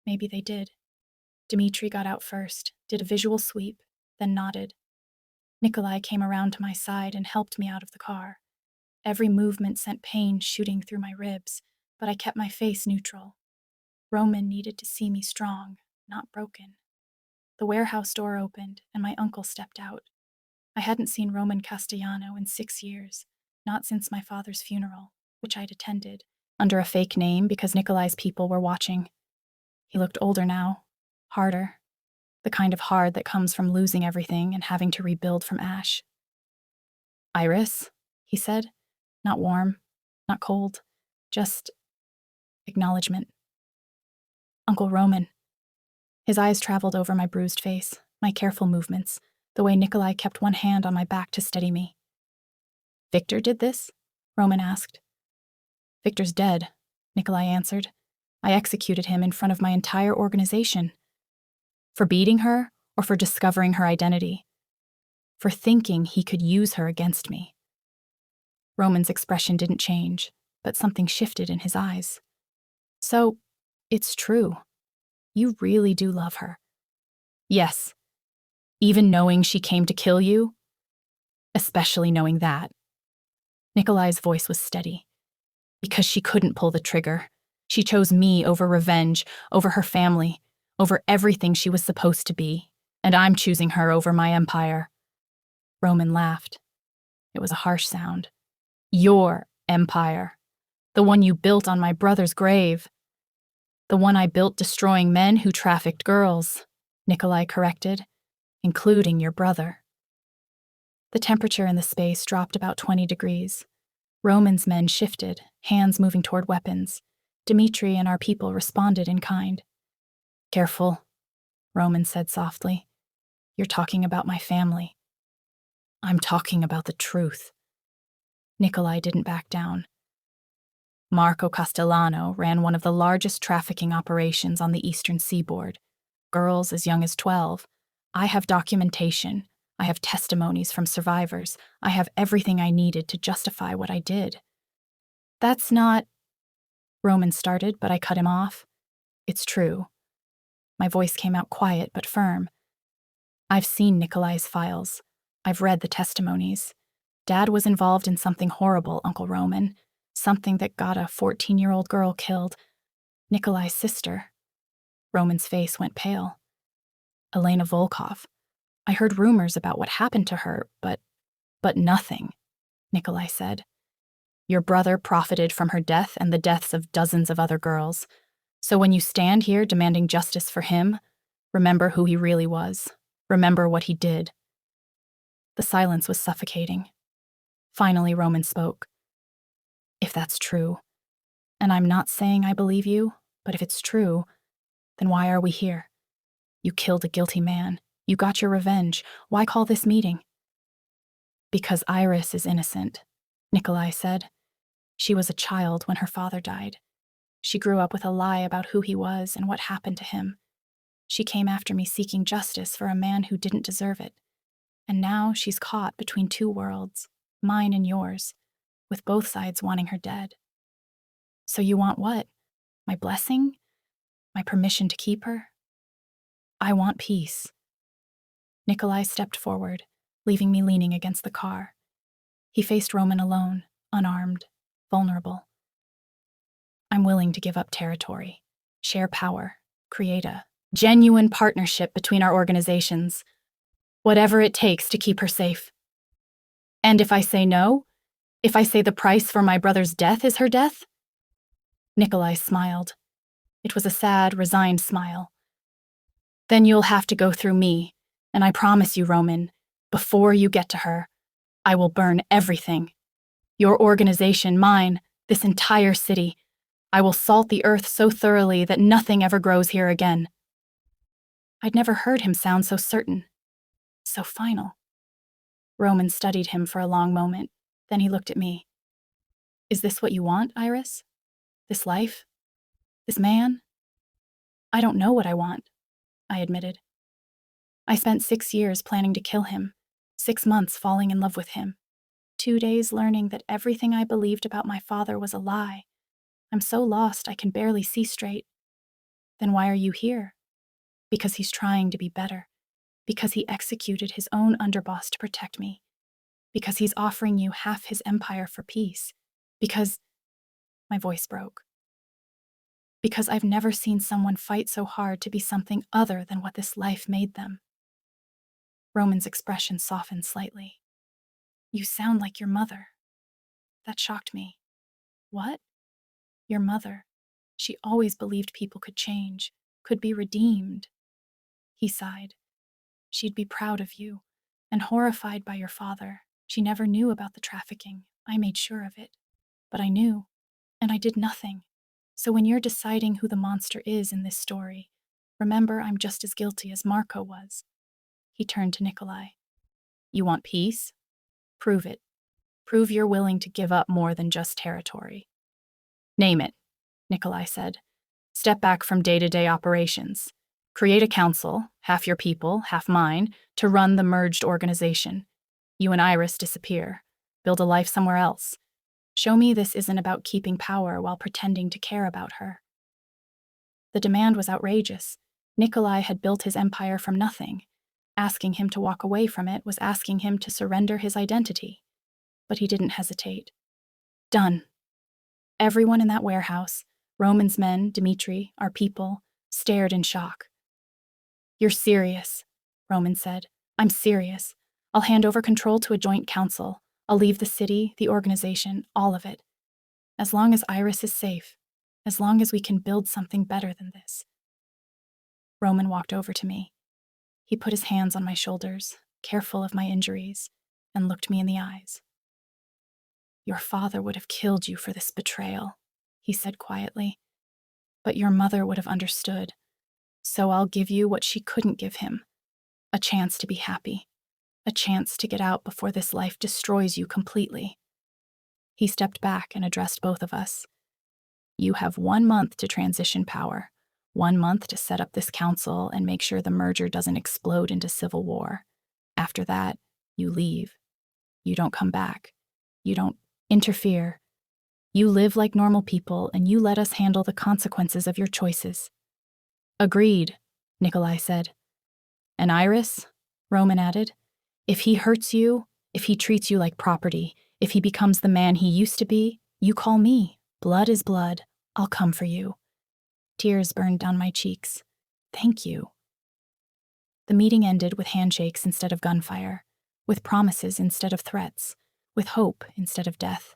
Maybe they did. Dmitri got out first, did a visual sweep, then nodded. Nikolai came around to my side and helped me out of the car. Every movement sent pain shooting through my ribs, but I kept my face neutral. Roman needed to see me strong, not broken. The warehouse door opened, and my uncle stepped out. I hadn't seen Roman Castellano in 6 years, not since my father's funeral, which I'd attended, under a fake name because Nikolai's people were watching. He looked older now, harder, the kind of hard that comes from losing everything and having to rebuild from ash. Iris, he said, not warm, not cold, just acknowledgement. Uncle Roman. His eyes traveled over my bruised face, my careful movements, the way Nikolai kept one hand on my back to steady me. Victor did this? Roman asked. Victor's dead, Nikolai answered. I executed him in front of my entire organization. For beating her or for discovering her identity? For thinking he could use her against me. Roman's expression didn't change, but something shifted in his eyes. So, it's true. You really do love her. Yes. Even knowing she came to kill you? Especially knowing that. Nikolai's voice was steady. Because she couldn't pull the trigger. She chose me over revenge, over her family, over everything she was supposed to be, and I'm choosing her over my empire. Roman laughed. It was a harsh sound. Your empire. The one you built on my brother's grave. The one I built destroying men who trafficked girls, Nikolai corrected, including your brother. The temperature in the space dropped about 20 degrees. Roman's men shifted, hands moving toward weapons. Dmitri and our people responded in kind. Careful, Roman said softly. You're talking about my family. I'm talking about the truth. Nikolai didn't back down. Marco Castellano ran one of the largest trafficking operations on the eastern seaboard. Girls as young as 12. I have documentation. I have testimonies from survivors. I have everything I needed to justify what I did. That's not... Roman started, but I cut him off. It's true. My voice came out quiet but firm. I've seen Nikolai's files. I've read the testimonies. Dad was involved in something horrible, Uncle Roman. Something that got a 14-year-old girl killed. Nikolai's sister. Roman's face went pale. Elena Volkov. I heard rumors about what happened to her, but nothing, Nikolai said. Your brother profited from her death and the deaths of dozens of other girls. So when you stand here demanding justice for him, remember who he really was. Remember what he did. The silence was suffocating. Finally, Roman spoke. If that's true, and I'm not saying I believe you, but if it's true, then why are we here? You killed a guilty man. You got your revenge. Why call this meeting? Because Iris is innocent, Nikolai said. She was a child when her father died. She grew up with a lie about who he was and what happened to him. She came after me seeking justice for a man who didn't deserve it. And now she's caught between two worlds, mine and yours, with both sides wanting her dead. So you want what? My blessing? My permission to keep her? I want peace. Nikolai stepped forward, leaving me leaning against the car. He faced Roman alone, unarmed, vulnerable. I'm willing to give up territory, share power, create a genuine partnership between our organizations, whatever it takes to keep her safe. And if I say no, if I say the price for my brother's death is her death? Nikolai smiled. It was a sad, resigned smile. Then you'll have to go through me, and I promise you, Roman, before you get to her, I will burn everything. Your organization, mine, this entire city. I will salt the earth so thoroughly that nothing ever grows here again. I'd never heard him sound so certain, so final. Roman studied him for a long moment. Then he looked at me. Is this what you want, Iris? This life? This man? I don't know what I want, I admitted. I spent 6 years planning to kill him, 6 months falling in love with him, 2 days learning that everything I believed about my father was a lie. I'm so lost I can barely see straight. Then why are you here? Because he's trying to be better. Because he executed his own underboss to protect me. Because he's offering you half his empire for peace. Because... My voice broke. Because I've never seen someone fight so hard to be something other than what this life made them. Roman's expression softened slightly. You sound like your mother. That shocked me. What? Your mother. She always believed people could change, could be redeemed. He sighed. She'd be proud of you, and horrified by your father. She never knew about the trafficking. I made sure of it. But I knew, and I did nothing. So when you're deciding who the monster is in this story, remember I'm just as guilty as Marco was. He turned to Nikolai. You want peace? Prove it. Prove you're willing to give up more than just territory. Name it, Nikolai said. Step back from day-to-day operations. Create a council, half your people, half mine, to run the merged organization. You and Iris disappear. Build a life somewhere else. Show me this isn't about keeping power while pretending to care about her. The demand was outrageous. Nikolai had built his empire from nothing. Asking him to walk away from it was asking him to surrender his identity. But he didn't hesitate. Done. Everyone in that warehouse, Roman's men, Dmitri, our people, stared in shock. You're serious, Roman said. I'm serious. I'll hand over control to a joint council. I'll leave the city, the organization, all of it. As long as Iris is safe, as long as we can build something better than this. Roman walked over to me. He put his hands on my shoulders, careful of my injuries, and looked me in the eyes. Your father would have killed you for this betrayal, he said quietly. But your mother would have understood. So I'll give you what she couldn't give him: a chance to be happy, a chance to get out before this life destroys you completely. He stepped back and addressed both of us. You have 1 month to transition power, 1 month to set up this council and make sure the merger doesn't explode into civil war. After that, you leave. You don't come back. You don't interfere. You live like normal people and you let us handle the consequences of your choices. Agreed, Nikolai said. And Iris, Roman added, if he hurts you, if he treats you like property, if he becomes the man he used to be, you call me. Blood is blood. I'll come for you. Tears burned down my cheeks. Thank you. The meeting ended with handshakes instead of gunfire, with promises instead of threats, with hope instead of death.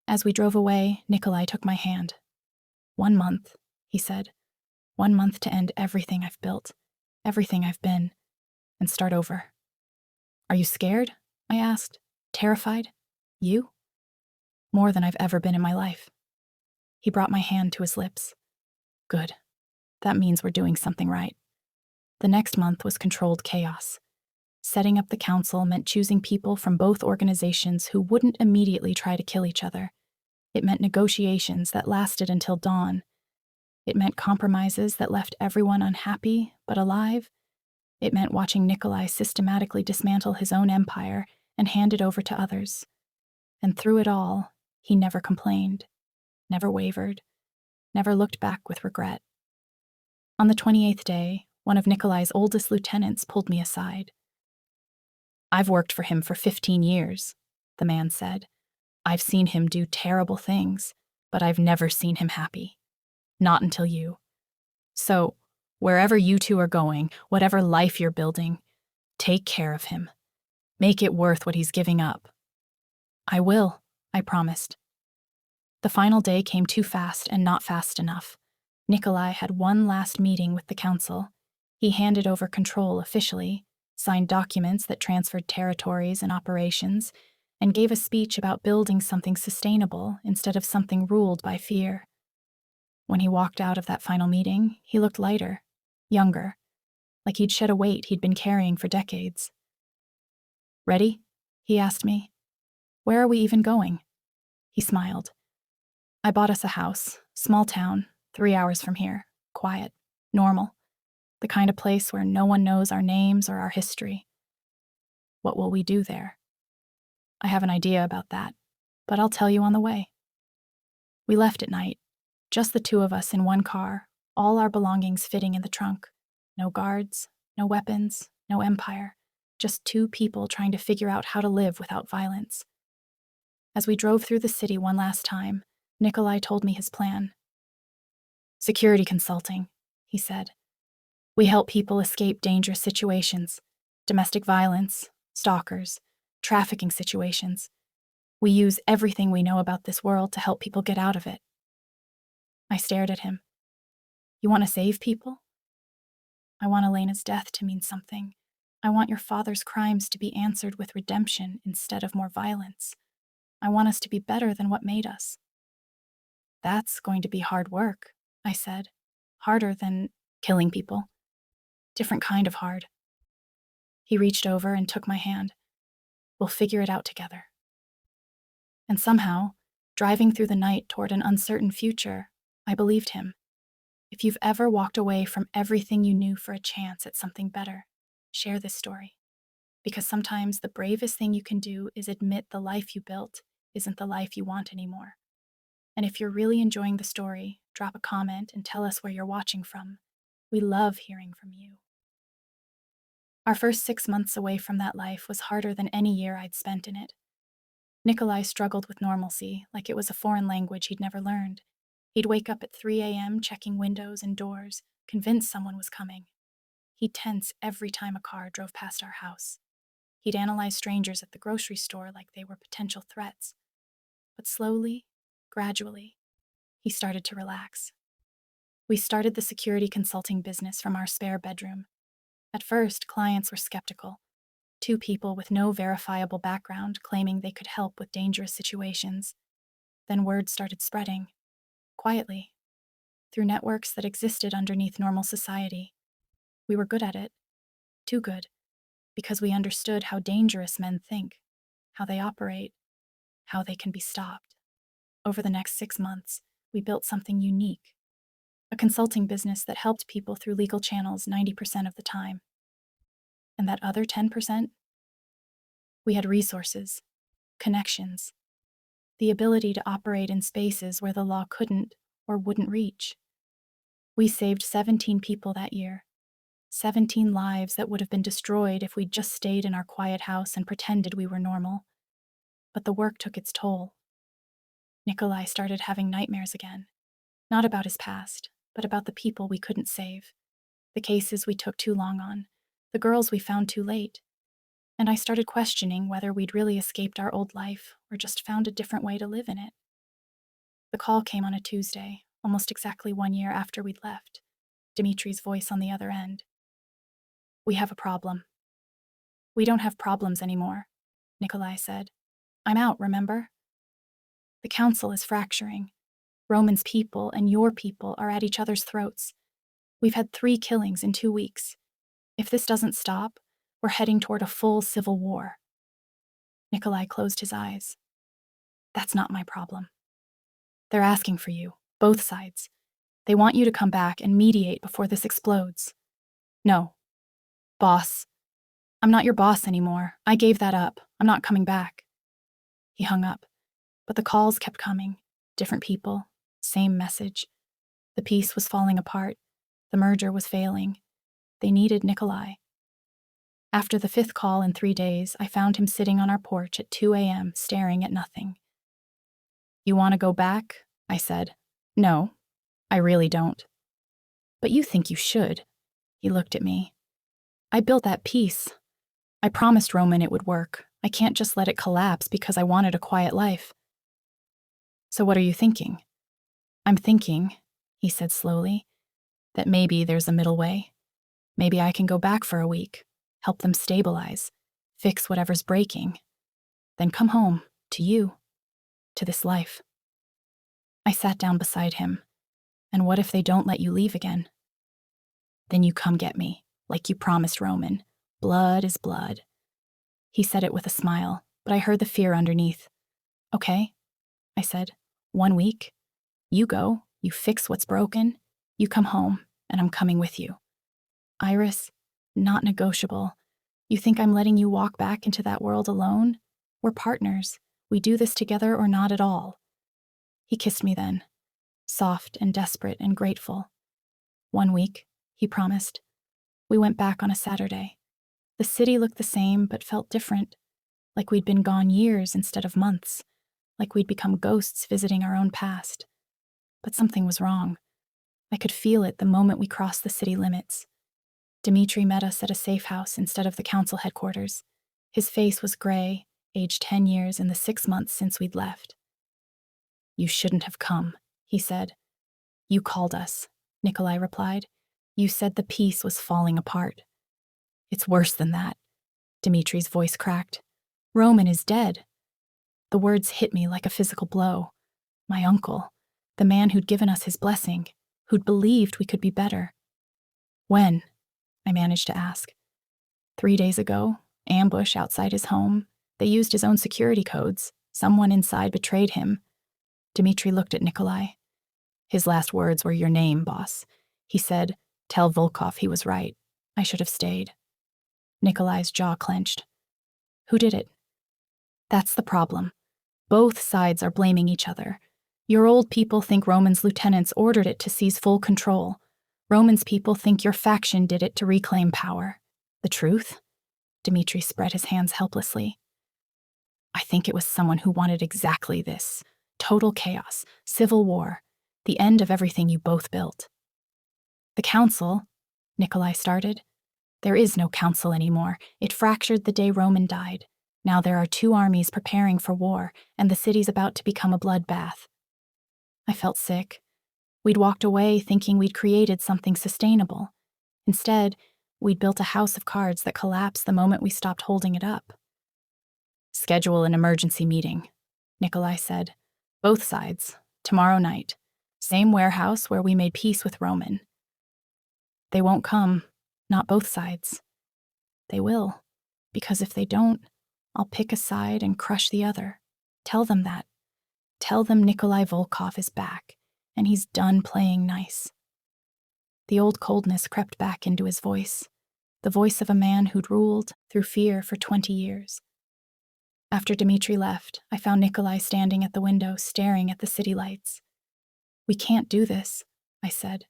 As we drove away, Nikolai took my hand. 1 month, he said. 1 month to end everything I've built, everything I've been, and start over. Are you scared? I asked. Terrified? You? More than I've ever been in my life. He brought my hand to his lips. Good. That means we're doing something right. The next month was controlled chaos. Setting up the council meant choosing people from both organizations who wouldn't immediately try to kill each other. It meant negotiations that lasted until dawn. It meant compromises that left everyone unhappy but alive. It meant watching Nikolai systematically dismantle his own empire and hand it over to others. And through it all, he never complained, never wavered, never looked back with regret. On the 28th day, one of Nikolai's oldest lieutenants pulled me aside. I've worked for him for 15 years, the man said. I've seen him do terrible things, but I've never seen him happy. Not until you. So, wherever you two are going, whatever life you're building, take care of him. Make it worth what he's giving up. I will, I promised. The final day came too fast and not fast enough. Nikolai had one last meeting with the council. He handed over control officially, signed documents that transferred territories and operations, and gave a speech about building something sustainable instead of something ruled by fear. When he walked out of that final meeting, he looked lighter, younger, like he'd shed a weight he'd been carrying for decades. Ready? He asked me. Where are we even going? He smiled. I bought us a house, small town, 3 hours from here, quiet, normal, the kind of place where no one knows our names or our history. What will we do there? I have an idea about that, but I'll tell you on the way. We left at night, just the two of us in one car, all our belongings fitting in the trunk. No guards, no weapons, no empire, just two people trying to figure out how to live without violence. As we drove through the city one last time, Nikolai told me his plan. Security consulting, he said. We help people escape dangerous situations, domestic violence, stalkers, trafficking situations. We use everything we know about this world to help people get out of it. I stared at him. You want to save people? I want Elena's death to mean something. I want your father's crimes to be answered with redemption instead of more violence. I want us to be better than what made us. That's going to be hard work, I said. Harder than killing people. Different kind of hard. He reached over and took my hand. We'll figure it out together. And somehow, driving through the night toward an uncertain future, I believed him. If you've ever walked away from everything you knew for a chance at something better, share this story. Because sometimes the bravest thing you can do is admit the life you built isn't the life you want anymore. And if you're really enjoying the story, drop a comment and tell us where you're watching from. We love hearing from you. Our first 6 months away from that life was harder than any year I'd spent in it. Nikolai struggled with normalcy, like it was a foreign language he'd never learned. He'd wake up at 3 a.m. checking windows and doors, convinced someone was coming. He'd tense every time a car drove past our house. He'd analyze strangers at the grocery store like they were potential threats. But slowly, gradually, he started to relax. We started the security consulting business from our spare bedroom. At first, clients were skeptical. 2 people with no verifiable background claiming they could help with dangerous situations. Then word started spreading. Quietly. through networks that existed underneath normal society. We were good at it. Too good. Because we understood how dangerous men think, how they operate, how they can be stopped. Over the next 6 months, we built something unique. A consulting business that helped people through legal channels 90% of the time. And that other 10%? We had resources, connections, the ability to operate in spaces where the law couldn't or wouldn't reach. We saved 17 people that year. 17 lives that would have been destroyed if we'd just stayed in our quiet house and pretended we were normal. But the work took its toll. Nikolai started having nightmares again. Not about his past, but about the people we couldn't save. The cases we took too long on. The girls we found too late. And I started questioning whether we'd really escaped our old life or just found a different way to live in it. The call came on a Tuesday, almost exactly 1 year after we'd left. Dimitri's voice on the other end. We have a problem. We don't have problems anymore, Nikolai said. I'm out, remember? The council is fracturing. Roman's people and your people are at each other's throats. We've had 3 killings in 2 weeks. If this doesn't stop, we're heading toward a full civil war. Nikolai closed his eyes. That's not my problem. They're asking for you, both sides. They want you to come back and mediate before this explodes. No. Boss. I'm not your boss anymore. I gave that up. I'm not coming back. He hung up, but the calls kept coming. Different people, same message. The peace was falling apart. The merger was failing. They needed Nikolai. After the 5th call in 3 days, I found him sitting on our porch at 2 a.m., staring at nothing. You want to go back? I said. No, I really don't. But you think you should. He looked at me. I built that peace. I promised Roman it would work. I can't just let it collapse because I wanted a quiet life. So what are you thinking? I'm thinking, he said slowly, that maybe there's a middle way. Maybe I can go back for a week, help them stabilize, fix whatever's breaking, then come home, to you, to this life. I sat down beside him. And what if they don't let you leave again? Then you come get me, like you promised Roman. Blood is blood. He said it with a smile, but I heard the fear underneath. Okay, I said. 1 week. You go, you fix what's broken, you come home, and I'm coming with you. Iris, not negotiable. You think I'm letting you walk back into that world alone? We're partners. We do this together or not at all. He kissed me then, soft and desperate and grateful. 1 week, he promised. We went back on a Saturday. The city looked the same but felt different, like we'd been gone years instead of months, like we'd become ghosts visiting our own past. But something was wrong. I could feel it the moment we crossed the city limits. Dimitri met us at a safe house instead of the council headquarters. His face was gray, aged 10 years in the 6 months since we'd left. You shouldn't have come, he said. You called us, Nikolai replied. You said the peace was falling apart. It's worse than that, Dimitri's voice cracked. Roman is dead. The words hit me like a physical blow. My uncle, the man who'd given us his blessing, who'd believed we could be better. When? I managed to ask. 3 days ago, ambush outside his home. They used his own security codes. Someone inside betrayed him. Dimitri looked at Nikolai. His last words were, your name, boss. He said, tell Volkov he was right. I should have stayed. Nikolai's jaw clenched. Who did it? That's the problem. Both sides are blaming each other. Your old people think Roman's lieutenants ordered it to seize full control. Roman's people think your faction did it to reclaim power. The truth? Dimitri spread his hands helplessly. I think it was someone who wanted exactly this. Total chaos, civil war, the end of everything you both built. The council, Nikolai started. There is no council anymore. It fractured the day Roman died. Now there are 2 armies preparing for war, and the city's about to become a bloodbath. I felt sick. We'd walked away thinking we'd created something sustainable. Instead, we'd built a house of cards that collapsed the moment we stopped holding it up. Schedule an emergency meeting, Nikolai said. Both sides, tomorrow night. Same warehouse where we made peace with Roman. They won't come, not both sides. They will, because if they don't, I'll pick a side and crush the other. Tell them that. Tell them Nikolai Volkov is back, and he's done playing nice. The old coldness crept back into his voice, the voice of a man who'd ruled through fear for 20 years. After Dmitri left, I found Nikolai standing at the window, staring at the city lights. "We can't do this," I said.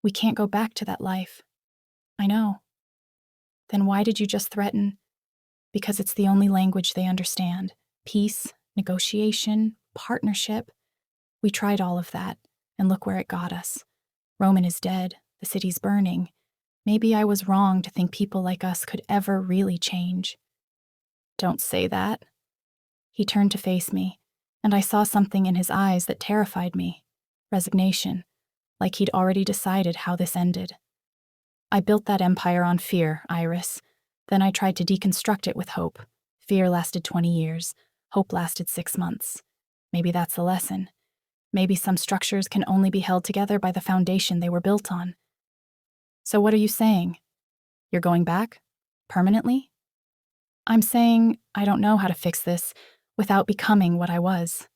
"We can't go back to that life." "I know." "Then why did you just threaten?" "Because it's the only language they understand. Peace, negotiation, partnership. We tried all of that, and look where it got us. Roman is dead, the city's burning. Maybe I was wrong to think people like us could ever really change." "Don't say that." He turned to face me, and I saw something in his eyes that terrified me. Resignation, like he'd already decided how this ended. "I built that empire on fear, Iris. Then I tried to deconstruct it with hope. Fear lasted 20 years. Hope lasted 6 months. Maybe that's the lesson. Maybe some structures can only be held together by the foundation they were built on." "So what are you saying? You're going back? Permanently?" "I'm saying I don't know how to fix this without becoming what I was.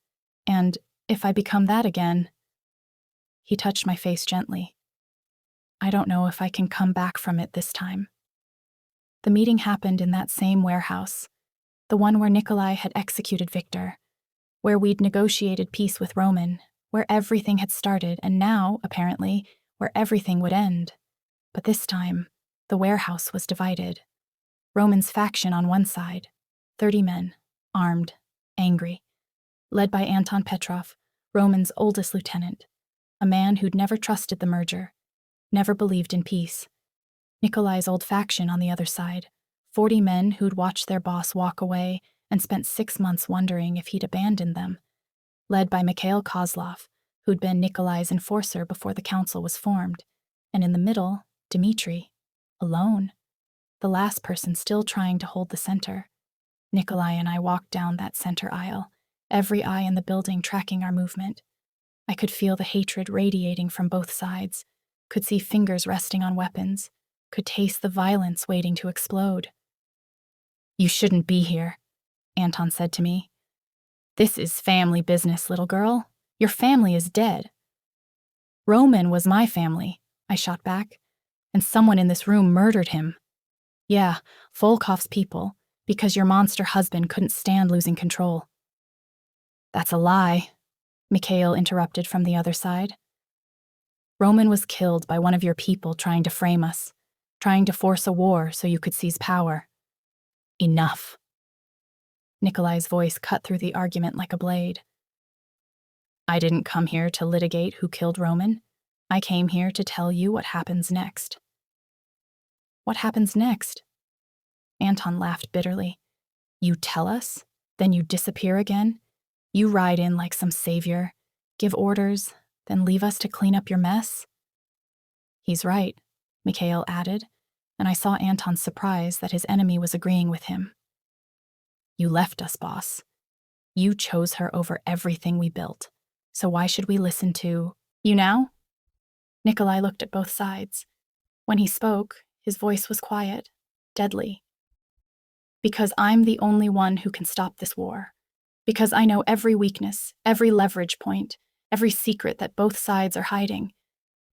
And if I become that again..." He touched my face gently. "I don't know if I can come back from it this time." The meeting happened in that same warehouse, the one where Nikolai had executed Victor, where we'd negotiated peace with Roman, where everything had started, and now, apparently, where everything would end. But this time, the warehouse was divided. Roman's faction on one side, 30 men, armed, angry, led by Anton Petrov, Roman's oldest lieutenant, a man who'd never trusted the merger, never believed in peace. Nikolai's old faction on the other side, 40 men who'd watched their boss walk away and spent 6 months wondering if he'd abandoned them, led by Mikhail Kozlov, who'd been Nikolai's enforcer before the council was formed, and in the middle, Dmitri, alone, the last person still trying to hold the center. Nikolai and I walked down that center aisle, every eye in the building tracking our movement. I could feel the hatred radiating from both sides, could see fingers resting on weapons, could taste the violence waiting to explode. "You shouldn't be here," Anton said to me. "This is family business, little girl. Your family is dead." "Roman was my family," I shot back, "and someone in this room murdered him." "Yeah, Volkov's people, because your monster husband couldn't stand losing control." "That's a lie," Mikhail interrupted from the other side. "Roman was killed by one of your people trying to frame us, trying to force a war so you could seize power." "Enough." Nikolai's voice cut through the argument like a blade. "I didn't come here to litigate who killed Roman. I came here to tell you what happens next." "What happens next?" Anton laughed bitterly. "You tell us, then you disappear again? You ride in like some savior, give orders, then leave us to clean up your mess?" "He's right," Mikhail added, and I saw Anton's surprise that his enemy was agreeing with him. "You left us, boss. You chose her over everything we built. So why should we listen to you now?" Nikolai looked at both sides. When he spoke, his voice was quiet, deadly. "Because I'm the only one who can stop this war. Because I know every weakness, every leverage point, every secret that both sides are hiding.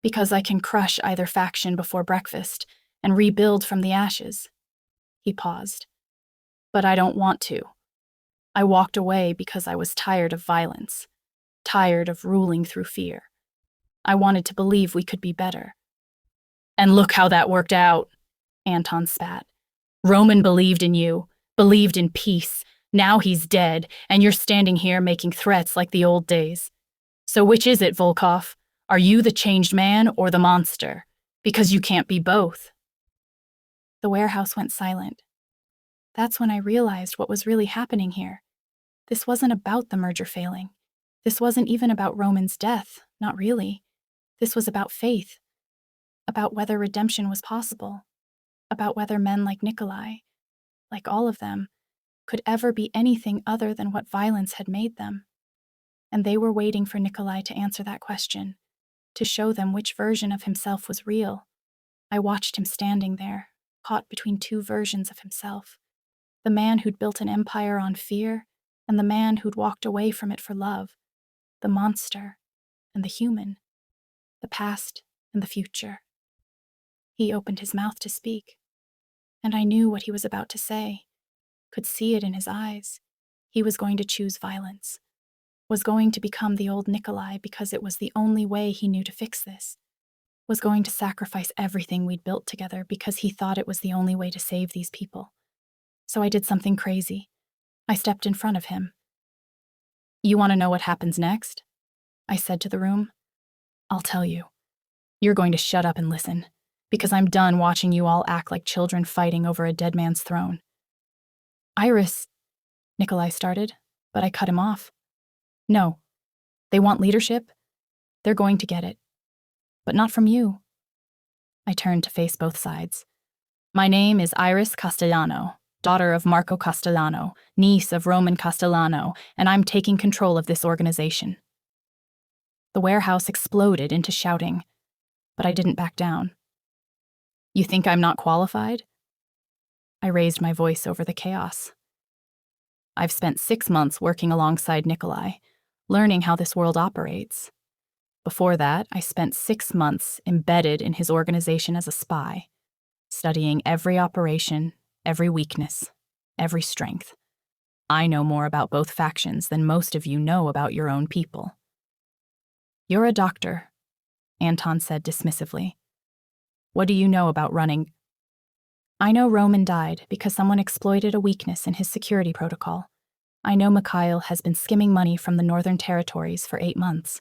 Because I can crush either faction before breakfast and rebuild from the ashes." He paused. "But I don't want to. I walked away because I was tired of violence, tired of ruling through fear. I wanted to believe we could be better." "And look how that worked out," Anton spat. "Roman believed in you, believed in peace. Now he's dead, and you're standing here making threats like the old days. So which is it, Volkov? Are you the changed man or the monster? Because you can't be both." The warehouse went silent. That's when I realized what was really happening here. This wasn't about the merger failing. This wasn't even about Roman's death, not really. This was about faith, about whether redemption was possible, about whether men like Nikolai, like all of them, could ever be anything other than what violence had made them. and they were waiting for Nikolai to answer that question, to show them which version of himself was real. I watched him standing there, caught between two versions of himself. The man who'd built an empire on fear, and the man who'd walked away from it for love. The monster and the human. The past and the future. He opened his mouth to speak, and I knew what he was about to say, could see it in his eyes. He was going to choose violence, was going to become the old Nikolai because it was the only way he knew to fix this, was going to sacrifice everything we'd built together because he thought it was the only way to save these people. So I did something crazy. I stepped in front of him. "You want to know what happens next?" I said to the room. "I'll tell you. You're going to shut up and listen, because I'm done watching you all act like children fighting over a dead man's throne." "Iris," Nikolai started, but I cut him off. "No. They want leadership. They're going to get it. But not from you." I turned to face both sides. "My name is Iris Castellano, daughter of Marco Castellano, niece of Roman Castellano, and I'm taking control of this organization." The warehouse exploded into shouting, but I didn't back down. "You think I'm not qualified?" I raised my voice over the chaos. "I've spent 6 months working alongside Nikolai, learning how this world operates. Before that, I spent 6 months embedded in his organization as a spy, studying every operation, every weakness, every strength. I know more about both factions than most of you know about your own people." "You're a doctor," Anton said dismissively. "What do you know about running?" "I know Roman died because someone exploited a weakness in his security protocol. I know Mikhail has been skimming money from the Northern Territories for 8 months.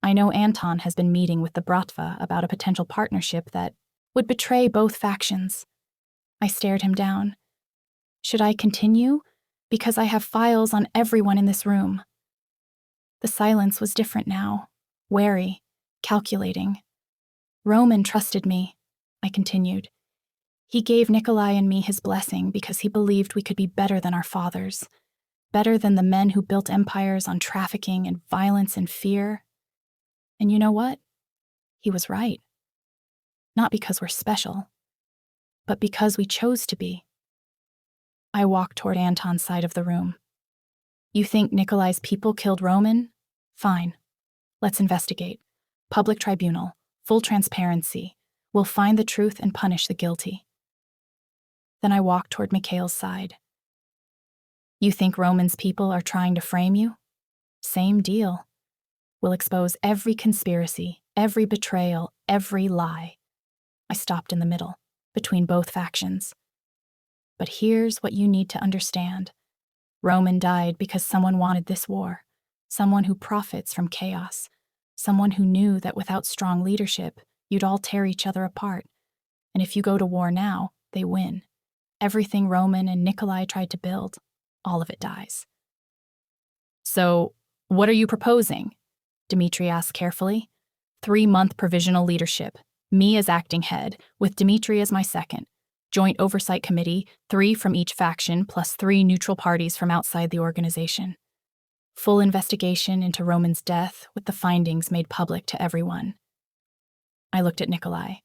I know Anton has been meeting with the Bratva about a potential partnership that would betray both factions." I stared him down. Should I continue? Because I have files on everyone in this room. The silence was different now, wary, calculating. "Roman trusted me," I continued. "He gave Nikolai and me his blessing because he believed we could be better than our fathers, better than the men who built empires on trafficking and violence and fear. And you know what? He was right. Not because we're special, but because we chose to be." I walked toward Anton's side of the room. "You think Nikolai's people killed Roman? Fine. Let's investigate. Public tribunal, full transparency. We'll find the truth and punish the guilty." Then I walked toward Mikhail's side. "You think Roman's people are trying to frame you? Same deal. We'll expose every conspiracy, every betrayal, every lie." I stopped in the middle, between both factions. "But here's what you need to understand. Roman died because someone wanted this war, someone who profits from chaos, someone who knew that without strong leadership, you'd all tear each other apart. And if you go to war now, they win. Everything Roman and Nikolai tried to build, all of it dies." "So, what are you proposing?" Dmitri asked carefully. 3-month provisional leadership, me as acting head, with Dmitri as my second. Joint oversight committee, 3 from each faction, plus 3 neutral parties from outside the organization. Full investigation into Roman's death, with the findings made public to everyone. I looked at Nikolai.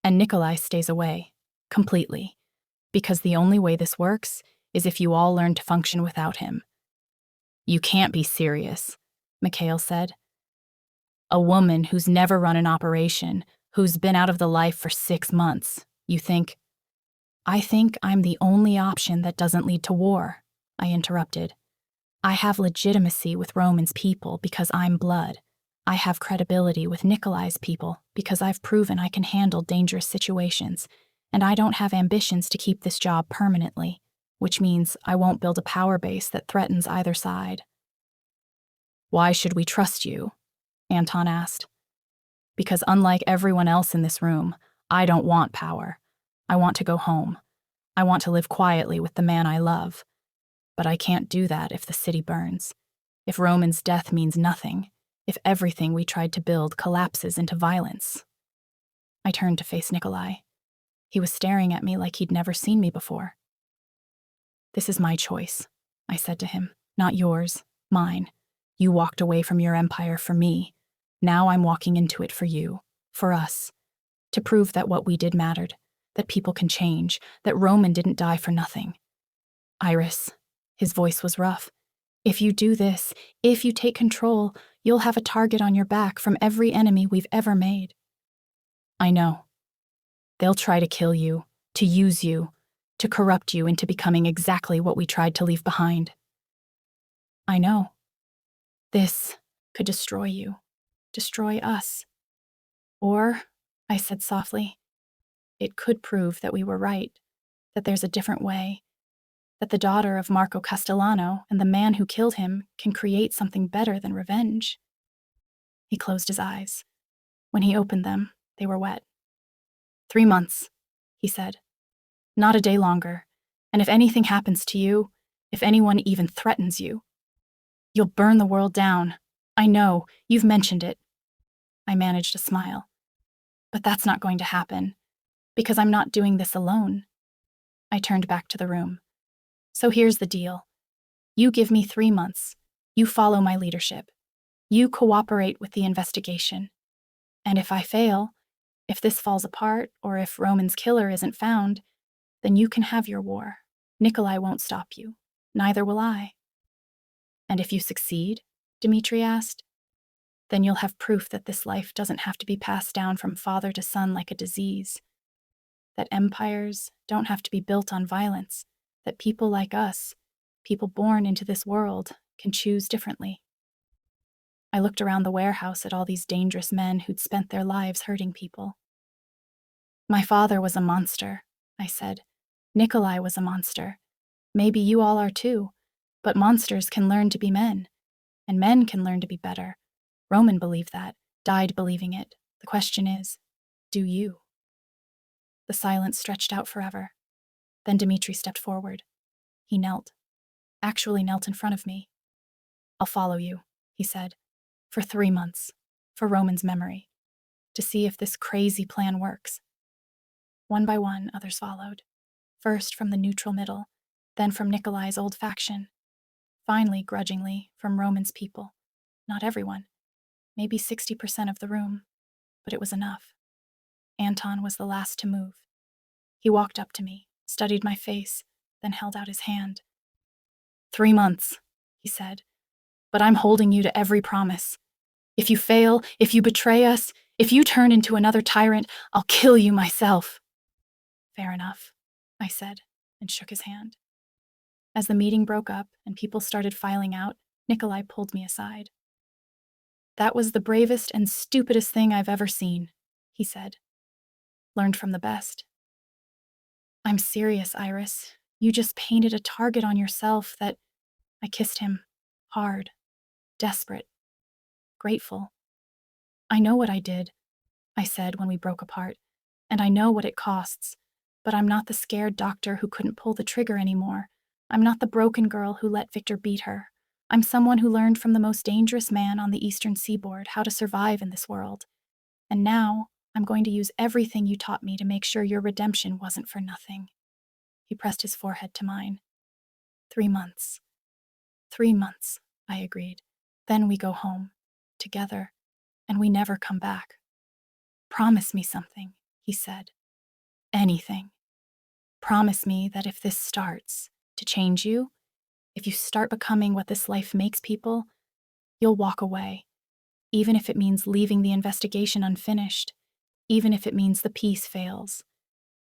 And Nikolai stays away, completely, because the only way this works is if you all learn to function without him. "You can't be serious," Mikhail said. "A woman who's never run an operation, who's been out of the life for 6 months, you think—" "I think I'm the only option that doesn't lead to war," I interrupted. "I have legitimacy with Roman's people because I'm blood. I have credibility with Nikolai's people because I've proven I can handle dangerous situations, and I don't have ambitions to keep this job permanently, which means I won't build a power base that threatens either side." "Why should we trust you?" Anton asked. "Because unlike everyone else in this room, I don't want power. I want to go home. I want to live quietly with the man I love. But I can't do that if the city burns. If Roman's death means nothing. If everything we tried to build collapses into violence." I turned to face Nikolai. He was staring at me like he'd never seen me before. "This is my choice," I said to him. "Not yours, mine. You walked away from your empire for me. Now I'm walking into it for you, for us, to prove that what we did mattered, that people can change, that Roman didn't die for nothing. Iris, his voice was rough. If you do this, if you take control, you'll have a target on your back from every enemy we've ever made. I know. They'll try to kill you, to use you, to corrupt you into becoming exactly what we tried to leave behind. I know. This could destroy you, destroy us. Or, I said softly, it could prove that we were right, that there's a different way, that the daughter of Marco Castellano and the man who killed him can create something better than revenge. He closed his eyes. When he opened them, they were wet. 3 months, he said. Not a day longer. And if anything happens to you, if anyone even threatens you, you'll burn the world down. I know, you've mentioned it. I managed a smile. But that's not going to happen, because I'm not doing this alone. I turned back to the room. So here's the deal. You give me 3 months. You follow my leadership. You cooperate with the investigation. And if I fail, if this falls apart, or if Roman's killer isn't found, then you can have your war. Nikolai won't stop you. Neither will I. And if you succeed, Dmitri asked, then you'll have proof that this life doesn't have to be passed down from father to son like a disease. That empires don't have to be built on violence. That people like us, people born into this world, can choose differently. I looked around the warehouse at all these dangerous men who'd spent their lives hurting people. My father was a monster, I said. Nikolai was a monster. Maybe you all are too, but monsters can learn to be men, and men can learn to be better. Roman believed that, died believing it. The question is, do you? The silence stretched out forever. Then Dmitri stepped forward. He knelt. Actually knelt in front of me. I'll follow you, he said, for 3 months, for Roman's memory, to see if this crazy plan works. One by one, others followed. First from the neutral middle, then from Nikolai's old faction. Finally, grudgingly, from Roman's people. Not everyone. Maybe 60% of the room, but it was enough. Anton was the last to move. He walked up to me, studied my face, then held out his hand. 3 months, he said, but I'm holding you to every promise. If you fail, if you betray us, if you turn into another tyrant, I'll kill you myself. Fair enough, I said, and shook his hand. As the meeting broke up and people started filing out, Nikolai pulled me aside. That was the bravest and stupidest thing I've ever seen, he said. Learned from the best. I'm serious, Iris. You just painted a target on yourself that... I kissed him. Hard. Desperate. Grateful. I know what I did, I said when we broke apart, and I know what it costs, but I'm not the scared doctor who couldn't pull the trigger anymore. I'm not the broken girl who let Victor beat her. I'm someone who learned from the most dangerous man on the eastern seaboard how to survive in this world. And now, I'm going to use everything you taught me to make sure your redemption wasn't for nothing. He pressed his forehead to mine. 3 months. 3 months, I agreed. Then we go home, together, and we never come back. Promise me something, he said. Anything. Promise me that if this starts to change you, if you start becoming what this life makes people, you'll walk away, even if it means leaving the investigation unfinished, even if it means the peace fails.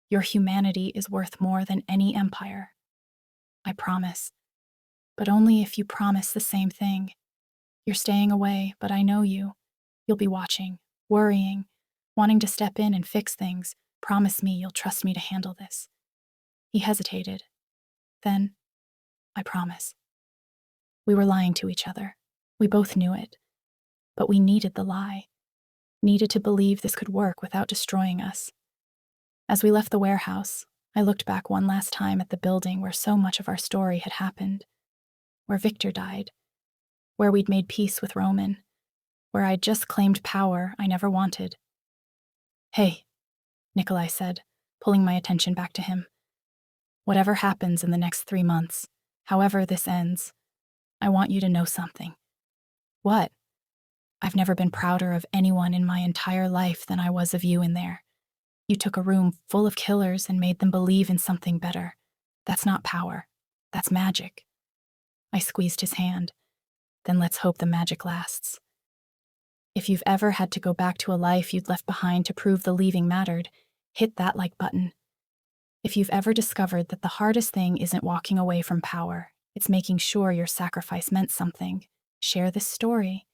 Your humanity is worth more than any empire. I promise. But only if you promise the same thing. You're staying away, but I know you. You'll be watching, worrying, wanting to step in and fix things. Promise me you'll trust me to handle this. He hesitated. Then, I promise. We were lying to each other. We both knew it. But we needed the lie. Needed to believe this could work without destroying us. As we left the warehouse, I looked back one last time at the building where so much of our story had happened. Where Victor died. Where we'd made peace with Roman. Where I'd just claimed power I never wanted. Hey, Nikolai said, pulling my attention back to him. Whatever happens in the next 3 months, however this ends, I want you to know something. What? I've never been prouder of anyone in my entire life than I was of you in there. You took a room full of killers and made them believe in something better. That's not power. That's magic. I squeezed his hand. Then let's hope the magic lasts. If you've ever had to go back to a life you'd left behind to prove the leaving mattered, hit that like button. If you've ever discovered that the hardest thing isn't walking away from power, it's making sure your sacrifice meant something, share this story.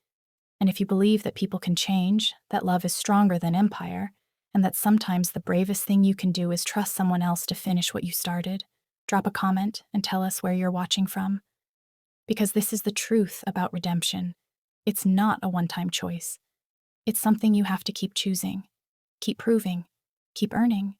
And if you believe that people can change, that love is stronger than empire, and that sometimes the bravest thing you can do is trust someone else to finish what you started, drop a comment and tell us where you're watching from. Because this is the truth about redemption. It's not a one-time choice. It's something you have to keep choosing, keep proving, keep earning.